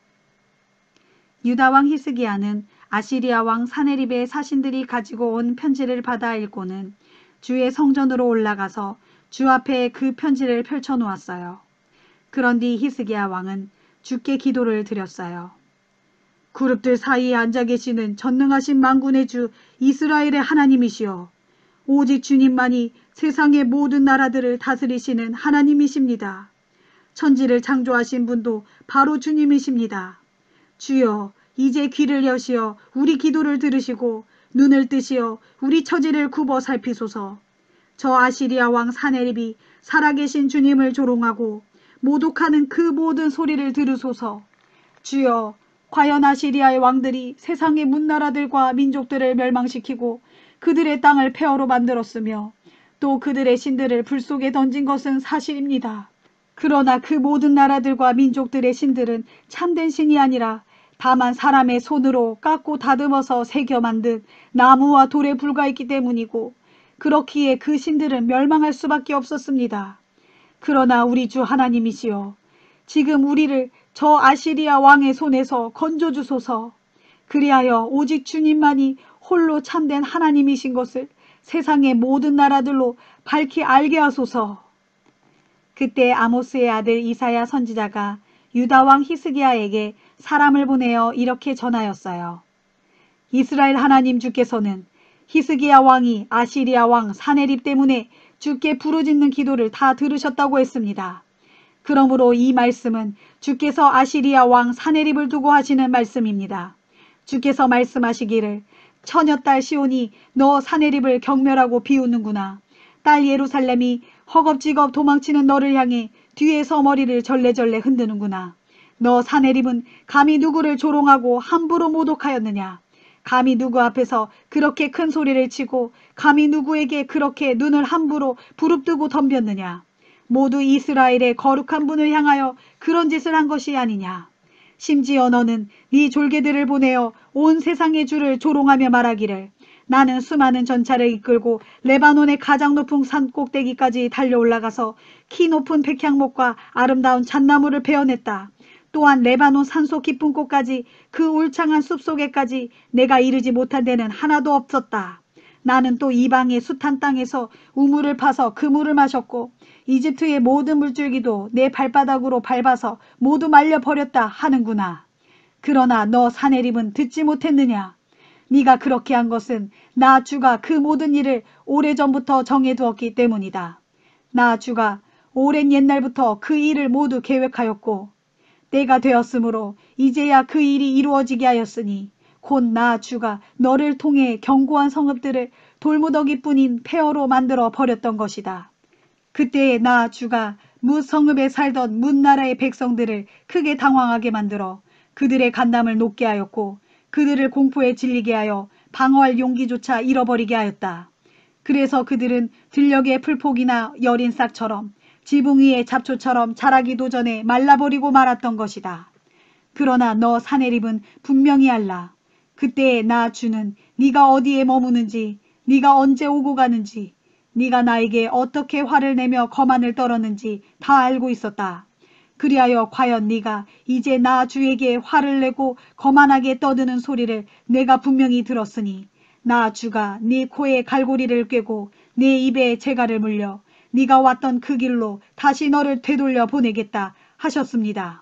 유다 왕 히스기야는 아시리아 왕 사네립의 사신들이 가지고 온 편지를 받아 읽고는 주의 성전으로 올라가서 주 앞에 그 편지를 펼쳐놓았어요. 그런 뒤 히스기야 왕은 주께 기도를 드렸어요. 그룹들 사이에 앉아 계시는 전능하신 만군의 주 이스라엘의 하나님이시여, 오직 주님만이 세상의 모든 나라들을 다스리시는 하나님이십니다. 천지를 창조하신 분도 바로 주님이십니다. 주여, 이제 귀를 여시어 우리 기도를 들으시고 눈을 뜨시어 우리 처지를 굽어 살피소서. 저 아시리아 왕 사네립이 살아계신 주님을 조롱하고 모독하는 그 모든 소리를 들으소서. 주여, 과연 아시리아의 왕들이 세상의 문나라들과 민족들을 멸망시키고 그들의 땅을 폐허로 만들었으며 또 그들의 신들을 불 속에 던진 것은 사실입니다. 그러나 그 모든 나라들과 민족들의 신들은 참된 신이 아니라 다만 사람의 손으로 깎고 다듬어서 새겨 만든 나무와 돌에 불과했기 때문이고, 그렇기에 그 신들은 멸망할 수밖에 없었습니다. 그러나 우리 주 하나님이시여, 지금 우리를 저 아시리아 왕의 손에서 건져주소서. 그리하여 오직 주님만이 홀로 참된 하나님이신 것을 세상의 모든 나라들로 밝히 알게 하소서. 그때 아모스의 아들 이사야 선지자가 유다 왕 히스기야에게 사람을 보내어 이렇게 전하였어요. 이스라엘 하나님 주께서는 히스기야 왕이 아시리아 왕 사네립 때문에 주께 부르짖는 기도를 다 들으셨다고 했습니다. 그러므로 이 말씀은 주께서 아시리아 왕 사네립을 두고 하시는 말씀입니다. 주께서 말씀하시기를 처녀딸 시온이 너 사네립을 경멸하고 비웃는구나. 딸 예루살렘이 허겁지겁 도망치는 너를 향해 뒤에서 머리를 절레절레 흔드는구나. 너 사네립은 감히 누구를 조롱하고 함부로 모독하였느냐. 감히 누구 앞에서 그렇게 큰 소리를 치고 감히 누구에게 그렇게 눈을 함부로 부릅뜨고 덤볐느냐. 모두 이스라엘의 거룩한 분을 향하여 그런 짓을 한 것이 아니냐. 심지어 너는 네 졸개들을 보내어 온 세상의 주를 조롱하며 말하기를 나는 수많은 전차를 이끌고 레바논의 가장 높은 산 꼭대기까지 달려 올라가서 키 높은 백향목과 아름다운 잣나무를 베어냈다. 또한 레바논 산속 깊은 곳까지 그 울창한 숲속에까지 내가 이르지 못한 데는 하나도 없었다. 나는 또 이방의 숱한 땅에서 우물을 파서 그 물을 마셨고 이집트의 모든 물줄기도 내 발바닥으로 밟아서 모두 말려버렸다 하는구나. 그러나 너 사네립은 듣지 못했느냐. 네가 그렇게 한 것은 나 주가 그 모든 일을 오래전부터 정해두었기 때문이다. 나 주가 오랜 옛날부터 그 일을 모두 계획하였고 때가 되었으므로 이제야 그 일이 이루어지게 하였으니 곧 나 주가 너를 통해 견고한 성읍들을 돌무더기뿐인 폐허로 만들어 버렸던 것이다. 그때에 나 주가 뭇 성읍에 살던 뭇 나라의 백성들을 크게 당황하게 만들어 그들의 간담을 높게 하였고 그들을 공포에 질리게 하여 방어할 용기조차 잃어버리게 하였다. 그래서 그들은 들녘의 풀포기나 여린 싹처럼 지붕 위의 잡초처럼 자라기도 전에 말라버리고 말았던 것이다. 그러나 너 사네립은 분명히 알라. 그때에 나 주는 네가 어디에 머무는지, 네가 언제 오고 가는지, 네가 나에게 어떻게 화를 내며 거만을 떨었는지 다 알고 있었다. 그리하여 과연 네가 이제 나 주에게 화를 내고 거만하게 떠드는 소리를 내가 분명히 들었으니 나 주가 네 코에 갈고리를 꿰고 네 입에 재갈을 물려 네가 왔던 그 길로 다시 너를 되돌려 보내겠다 하셨습니다.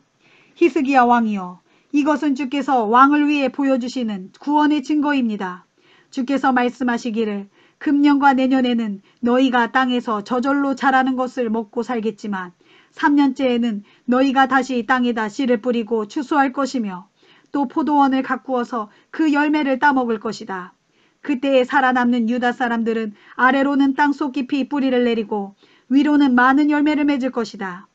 히스기야 왕이여, 이것은 주께서 왕을 위해 보여주시는 구원의 증거입니다. 주께서 말씀하시기를 금년과 내년에는 너희가 땅에서 저절로 자라는 것을 먹고 살겠지만 3년째에는 너희가 다시 땅에다 씨를 뿌리고 추수할 것이며 또 포도원을 가꾸어서 그 열매를 따먹을 것이다. 그때에 살아남는 유다 사람들은 아래로는 땅속 깊이 뿌리를 내리고 위로는 많은 열매를 맺을 것이다.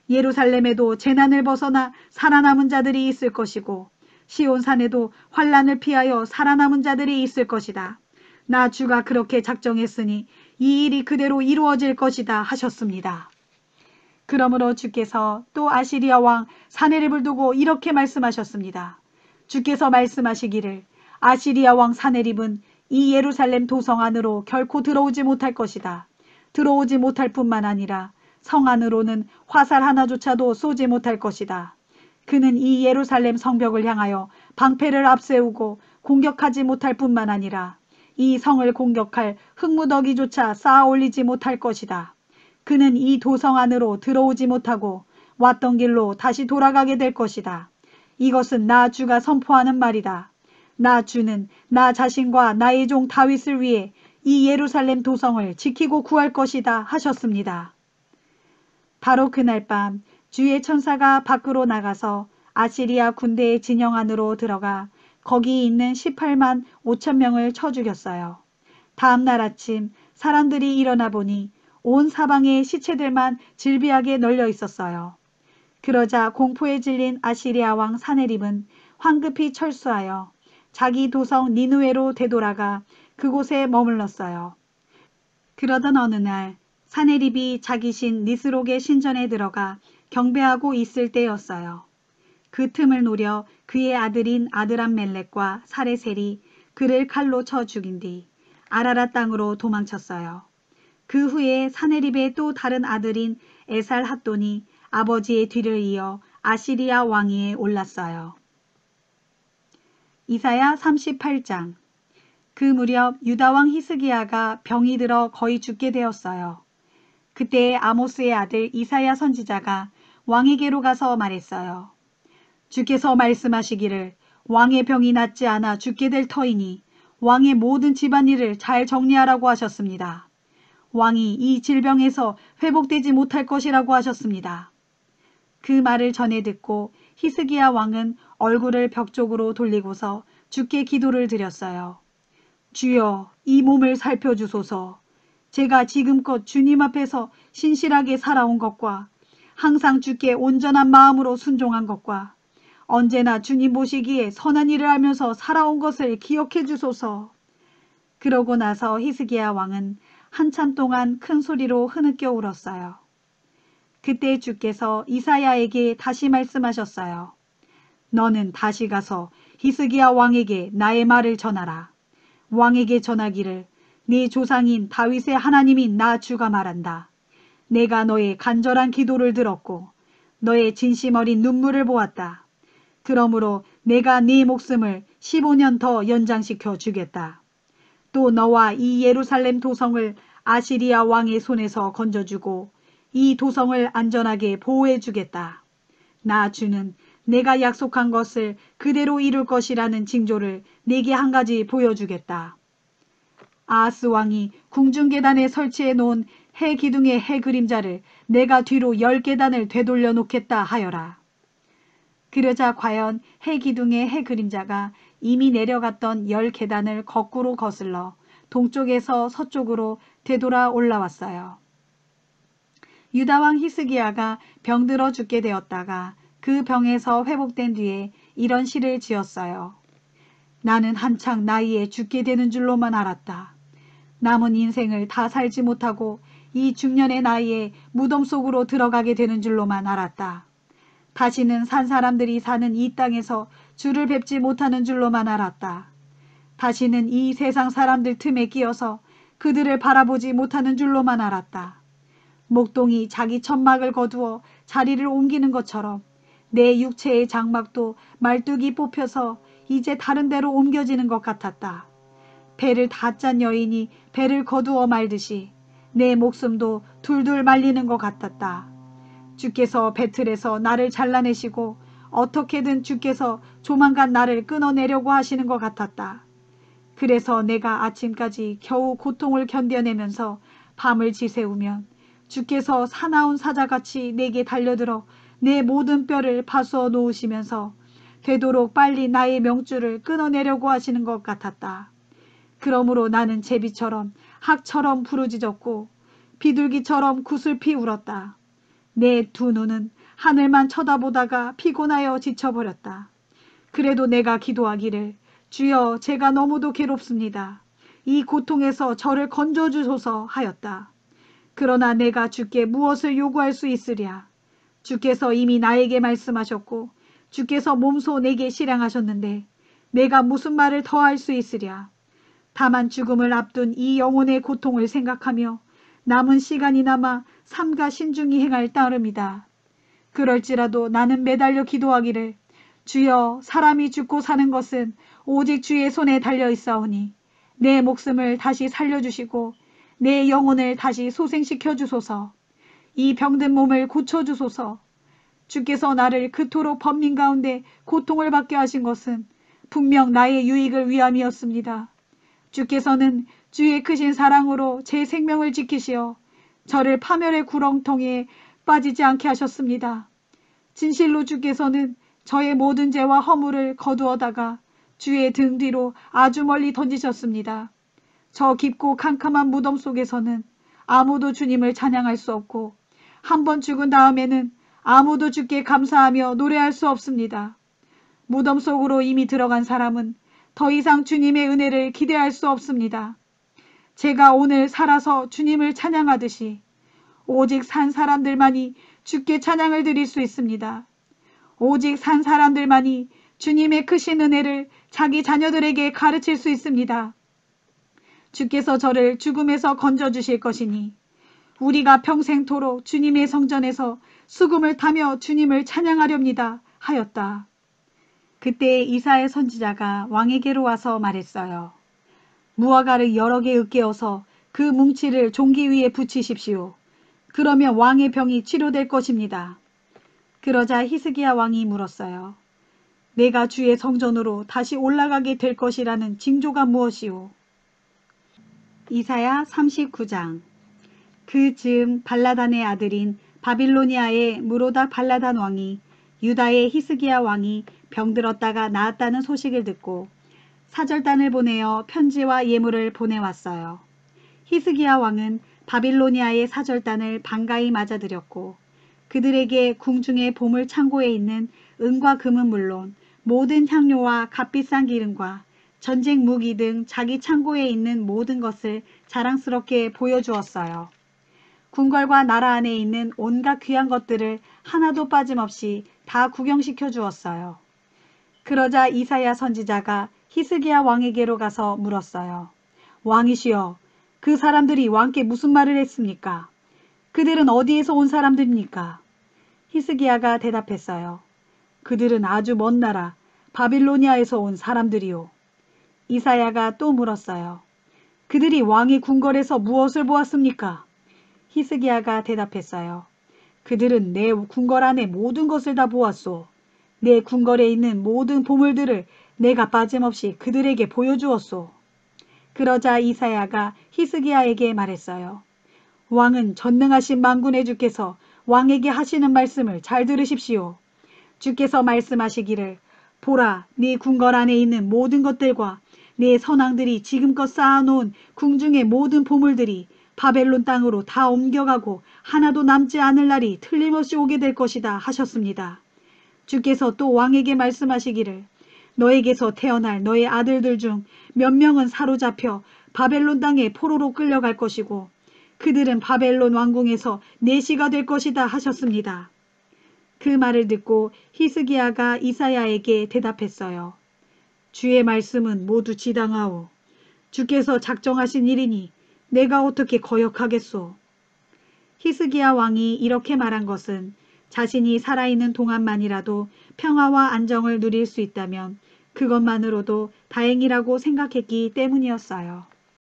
예루살렘에도 재난을 벗어나 살아남은 자들이 있을 것이고 시온산에도 환난을 피하여 살아남은 자들이 있을 것이다. 나 주가 그렇게 작정했으니 이 일이 그대로 이루어질 것이다 하셨습니다. 그러므로 주께서 또 아시리아 왕 사네립을 두고 이렇게 말씀하셨습니다. 주께서 말씀하시기를 아시리아 왕 사네립은 이 예루살렘 도성 안으로 결코 들어오지 못할 것이다. 들어오지 못할 뿐만 아니라 성 안으로는 화살 하나조차도 쏘지 못할 것이다. 그는 이 예루살렘 성벽을 향하여 방패를 앞세우고 공격하지 못할 뿐만 아니라 이 성을 공격할 흙무더기조차 쌓아 올리지 못할 것이다. 그는 이 도성 안으로 들어오지 못하고 왔던 길로 다시 돌아가게 될 것이다. 이것은 나 주가 선포하는 말이다. 나 주는 나 자신과 나의 종 다윗을 위해 이 예루살렘 도성을 지키고 구할 것이다 하셨습니다. 바로 그날 밤 주의 천사가 밖으로 나가서 아시리아 군대의 진영 안으로 들어가 거기 있는 18만 5천 명을 쳐 죽였어요. 다음 날 아침 사람들이 일어나 보니 온 사방에 시체들만 질비하게 널려 있었어요. 그러자 공포에 질린 아시리아 왕 사네립은 황급히 철수하여 자기 도성 니느웨로 되돌아가 그곳에 머물렀어요. 그러던 어느 날 사네립이 자기 신 니스록의 신전에 들어가 경배하고 있을 때였어요. 그 틈을 노려 그의 아들인 아드람멜렉과 사레셀이 그를 칼로 쳐 죽인 뒤 아라랏 땅으로 도망쳤어요. 그 후에 사네립의 또 다른 아들인 에살핫돈이 아버지의 뒤를 이어 아시리아 왕위에 올랐어요. 이사야 38장. 그 무렵 유다왕 히스기야가 병이 들어 거의 죽게 되었어요. 그때 아모스의 아들 이사야 선지자가 왕에게로 가서 말했어요. 주께서 말씀하시기를 왕의 병이 낫지 않아 죽게 될 터이니 왕의 모든 집안일을 잘 정리하라고 하셨습니다. 왕이 이 질병에서 회복되지 못할 것이라고 하셨습니다. 그 말을 전해 듣고 히스기야 왕은 얼굴을 벽 쪽으로 돌리고서 주께 기도를 드렸어요. 주여, 이 몸을 살펴주소서. 제가 지금껏 주님 앞에서 신실하게 살아온 것과 항상 주께 온전한 마음으로 순종한 것과 언제나 주님 보시기에 선한 일을 하면서 살아온 것을 기억해 주소서. 그러고 나서 히스기야 왕은 한참 동안 큰 소리로 흐느껴 울었어요. 그때 주께서 이사야에게 다시 말씀하셨어요. 너는 다시 가서 히스기야 왕에게 나의 말을 전하라. 왕에게 전하기를 네 조상인 다윗의 하나님인 나 주가 말한다. 내가 너의 간절한 기도를 들었고 너의 진심 어린 눈물을 보았다. 그러므로 내가 네 목숨을 15년 더 연장시켜 주겠다. 또 너와 이 예루살렘 도성을 아시리아 왕의 손에서 건져주고 이 도성을 안전하게 보호해 주겠다. 나 주는 내가 약속한 것을 그대로 이룰 것이라는 징조를 네게 한 가지 보여주겠다. 아하스 왕이 궁중계단에 설치해 놓은 해 기둥의 해 그림자를 내가 뒤로 10계단을 되돌려 놓겠다 하여라. 그러자 과연 해 기둥의 해 그림자가 이미 내려갔던 10계단을 거꾸로 거슬러 동쪽에서 서쪽으로 되돌아 올라왔어요. 유다왕 히스기야가 병들어 죽게 되었다가 그 병에서 회복된 뒤에 이런 시를 지었어요. 나는 한창 나이에 죽게 되는 줄로만 알았다. 남은 인생을 다 살지 못하고 이 중년의 나이에 무덤 속으로 들어가게 되는 줄로만 알았다. 다시는 산 사람들이 사는 이 땅에서 주를 뵙지 못하는 줄로만 알았다. 다시는 이 세상 사람들 틈에 끼어서 그들을 바라보지 못하는 줄로만 알았다. 목동이 자기 천막을 거두어 자리를 옮기는 것처럼 내 육체의 장막도 말뚝이 뽑혀서 이제 다른 데로 옮겨지는 것 같았다. 배를 다 짠 여인이 배를 거두어 말듯이 내 목숨도 둘둘 말리는 것 같았다. 주께서 배틀에서 나를 잘라내시고 어떻게든 주께서 조만간 나를 끊어내려고 하시는 것 같았다. 그래서 내가 아침까지 겨우 고통을 견뎌내면서 밤을 지새우면 주께서 사나운 사자같이 내게 달려들어 내 모든 뼈를 파수어 놓으시면서 되도록 빨리 나의 명줄을 끊어내려고 하시는 것 같았다. 그러므로 나는 제비처럼 학처럼 부르짖었고 비둘기처럼 구슬피 울었다. 내 두 눈은 하늘만 쳐다보다가 피곤하여 지쳐버렸다. 그래도 내가 기도하기를 주여 제가 너무도 괴롭습니다. 이 고통에서 저를 건져주소서 하였다. 그러나 내가 주께 무엇을 요구할 수 있으랴. 주께서 이미 나에게 말씀하셨고 주께서 몸소 내게 실행하셨는데 내가 무슨 말을 더 할 수 있으랴. 다만 죽음을 앞둔 이 영혼의 고통을 생각하며 남은 시간이 남아 삼가 신중히 행할 따름이다. 그럴지라도 나는 매달려 기도하기를 주여, 사람이 죽고 사는 것은 오직 주의 손에 달려 있사오니 내 목숨을 다시 살려주시고 내 영혼을 다시 소생시켜 주소서. 이 병든 몸을 고쳐주소서. 주께서 나를 그토록 번민 가운데 고통을 받게 하신 것은 분명 나의 유익을 위함이었습니다. 주께서는 주의 크신 사랑으로 제 생명을 지키시어 저를 파멸의 구렁텅이에 빠지지 않게 하셨습니다. 진실로 주께서는 저의 모든 죄와 허물을 거두어다가 주의 등 뒤로 아주 멀리 던지셨습니다. 저 깊고 캄캄한 무덤 속에서는 아무도 주님을 찬양할 수 없고 한번 죽은 다음에는 아무도 주께 감사하며 노래할 수 없습니다. 무덤 속으로 이미 들어간 사람은 더 이상 주님의 은혜를 기대할 수 없습니다. 제가 오늘 살아서 주님을 찬양하듯이 오직 산 사람들만이 주께 찬양을 드릴 수 있습니다. 오직 산 사람들만이 주님의 크신 은혜를 자기 자녀들에게 가르칠 수 있습니다. 주께서 저를 죽음에서 건져주실 것이니 우리가 평생토록 주님의 성전에서 수금을 타며 주님을 찬양하렵니다 하였다. 그때 이사야 선지자가 왕에게로 와서 말했어요. 무화과를 여러 개 으깨어서 그 뭉치를 종기 위에 붙이십시오. 그러면 왕의 병이 치료될 것입니다. 그러자 히스기야 왕이 물었어요. 내가 주의 성전으로 다시 올라가게 될 것이라는 징조가 무엇이오? 이사야 39장. 그 즈음 발라단의 아들인 바빌로니아의 무로닥 발라단 왕이 유다의 히스기야 왕이 병들었다가 나았다는 소식을 듣고 사절단을 보내어 편지와 예물을 보내왔어요. 히스기야 왕은 바빌로니아의 사절단을 반가이 맞아들였고 그들에게 궁중의 보물 창고에 있는 은과 금은 물론 모든 향료와 값비싼 기름과 전쟁 무기 등 자기 창고에 있는 모든 것을 자랑스럽게 보여주었어요. 궁궐과 나라 안에 있는 온갖 귀한 것들을 하나도 빠짐없이 다 구경시켜 주었어요. 그러자 이사야 선지자가 히스기야 왕에게로 가서 물었어요. 왕이시여, 그 사람들이 왕께 무슨 말을 했습니까? 그들은 어디에서 온 사람들입니까? 히스기야가 대답했어요. 그들은 아주 먼 나라 바빌로니아에서 온 사람들이요. 이사야가 또 물었어요. 그들이 왕의 궁궐에서 무엇을 보았습니까? 히스기야가 대답했어요. 그들은 내 궁궐 안에 모든 것을 다 보았소. 내 궁궐에 있는 모든 보물들을 내가 빠짐없이 그들에게 보여주었소. 그러자 이사야가 히스기야에게 말했어요. 왕은 전능하신 만군의 주께서 왕에게 하시는 말씀을 잘 들으십시오. 주께서 말씀하시기를 보라, 네 궁궐 안에 있는 모든 것들과 네 선왕들이 지금껏 쌓아놓은 궁중의 모든 보물들이 바벨론 땅으로 다 옮겨가고 하나도 남지 않을 날이 틀림없이 오게 될 것이다 하셨습니다. 주께서 또 왕에게 말씀하시기를 너에게서 태어날 너의 아들들 중 몇 명은 사로잡혀 바벨론 땅에 포로로 끌려갈 것이고 그들은 바벨론 왕궁에서 내시가 될 것이다 하셨습니다. 그 말을 듣고 히스기야가 이사야에게 대답했어요. 주의 말씀은 모두 지당하오. 주께서 작정하신 일이니 내가 어떻게 거역하겠소. 히스기야 왕이 이렇게 말한 것은 자신이 살아있는 동안만이라도 평화와 안정을 누릴 수 있다면 그것만으로도 다행이라고 생각했기 때문이었어요.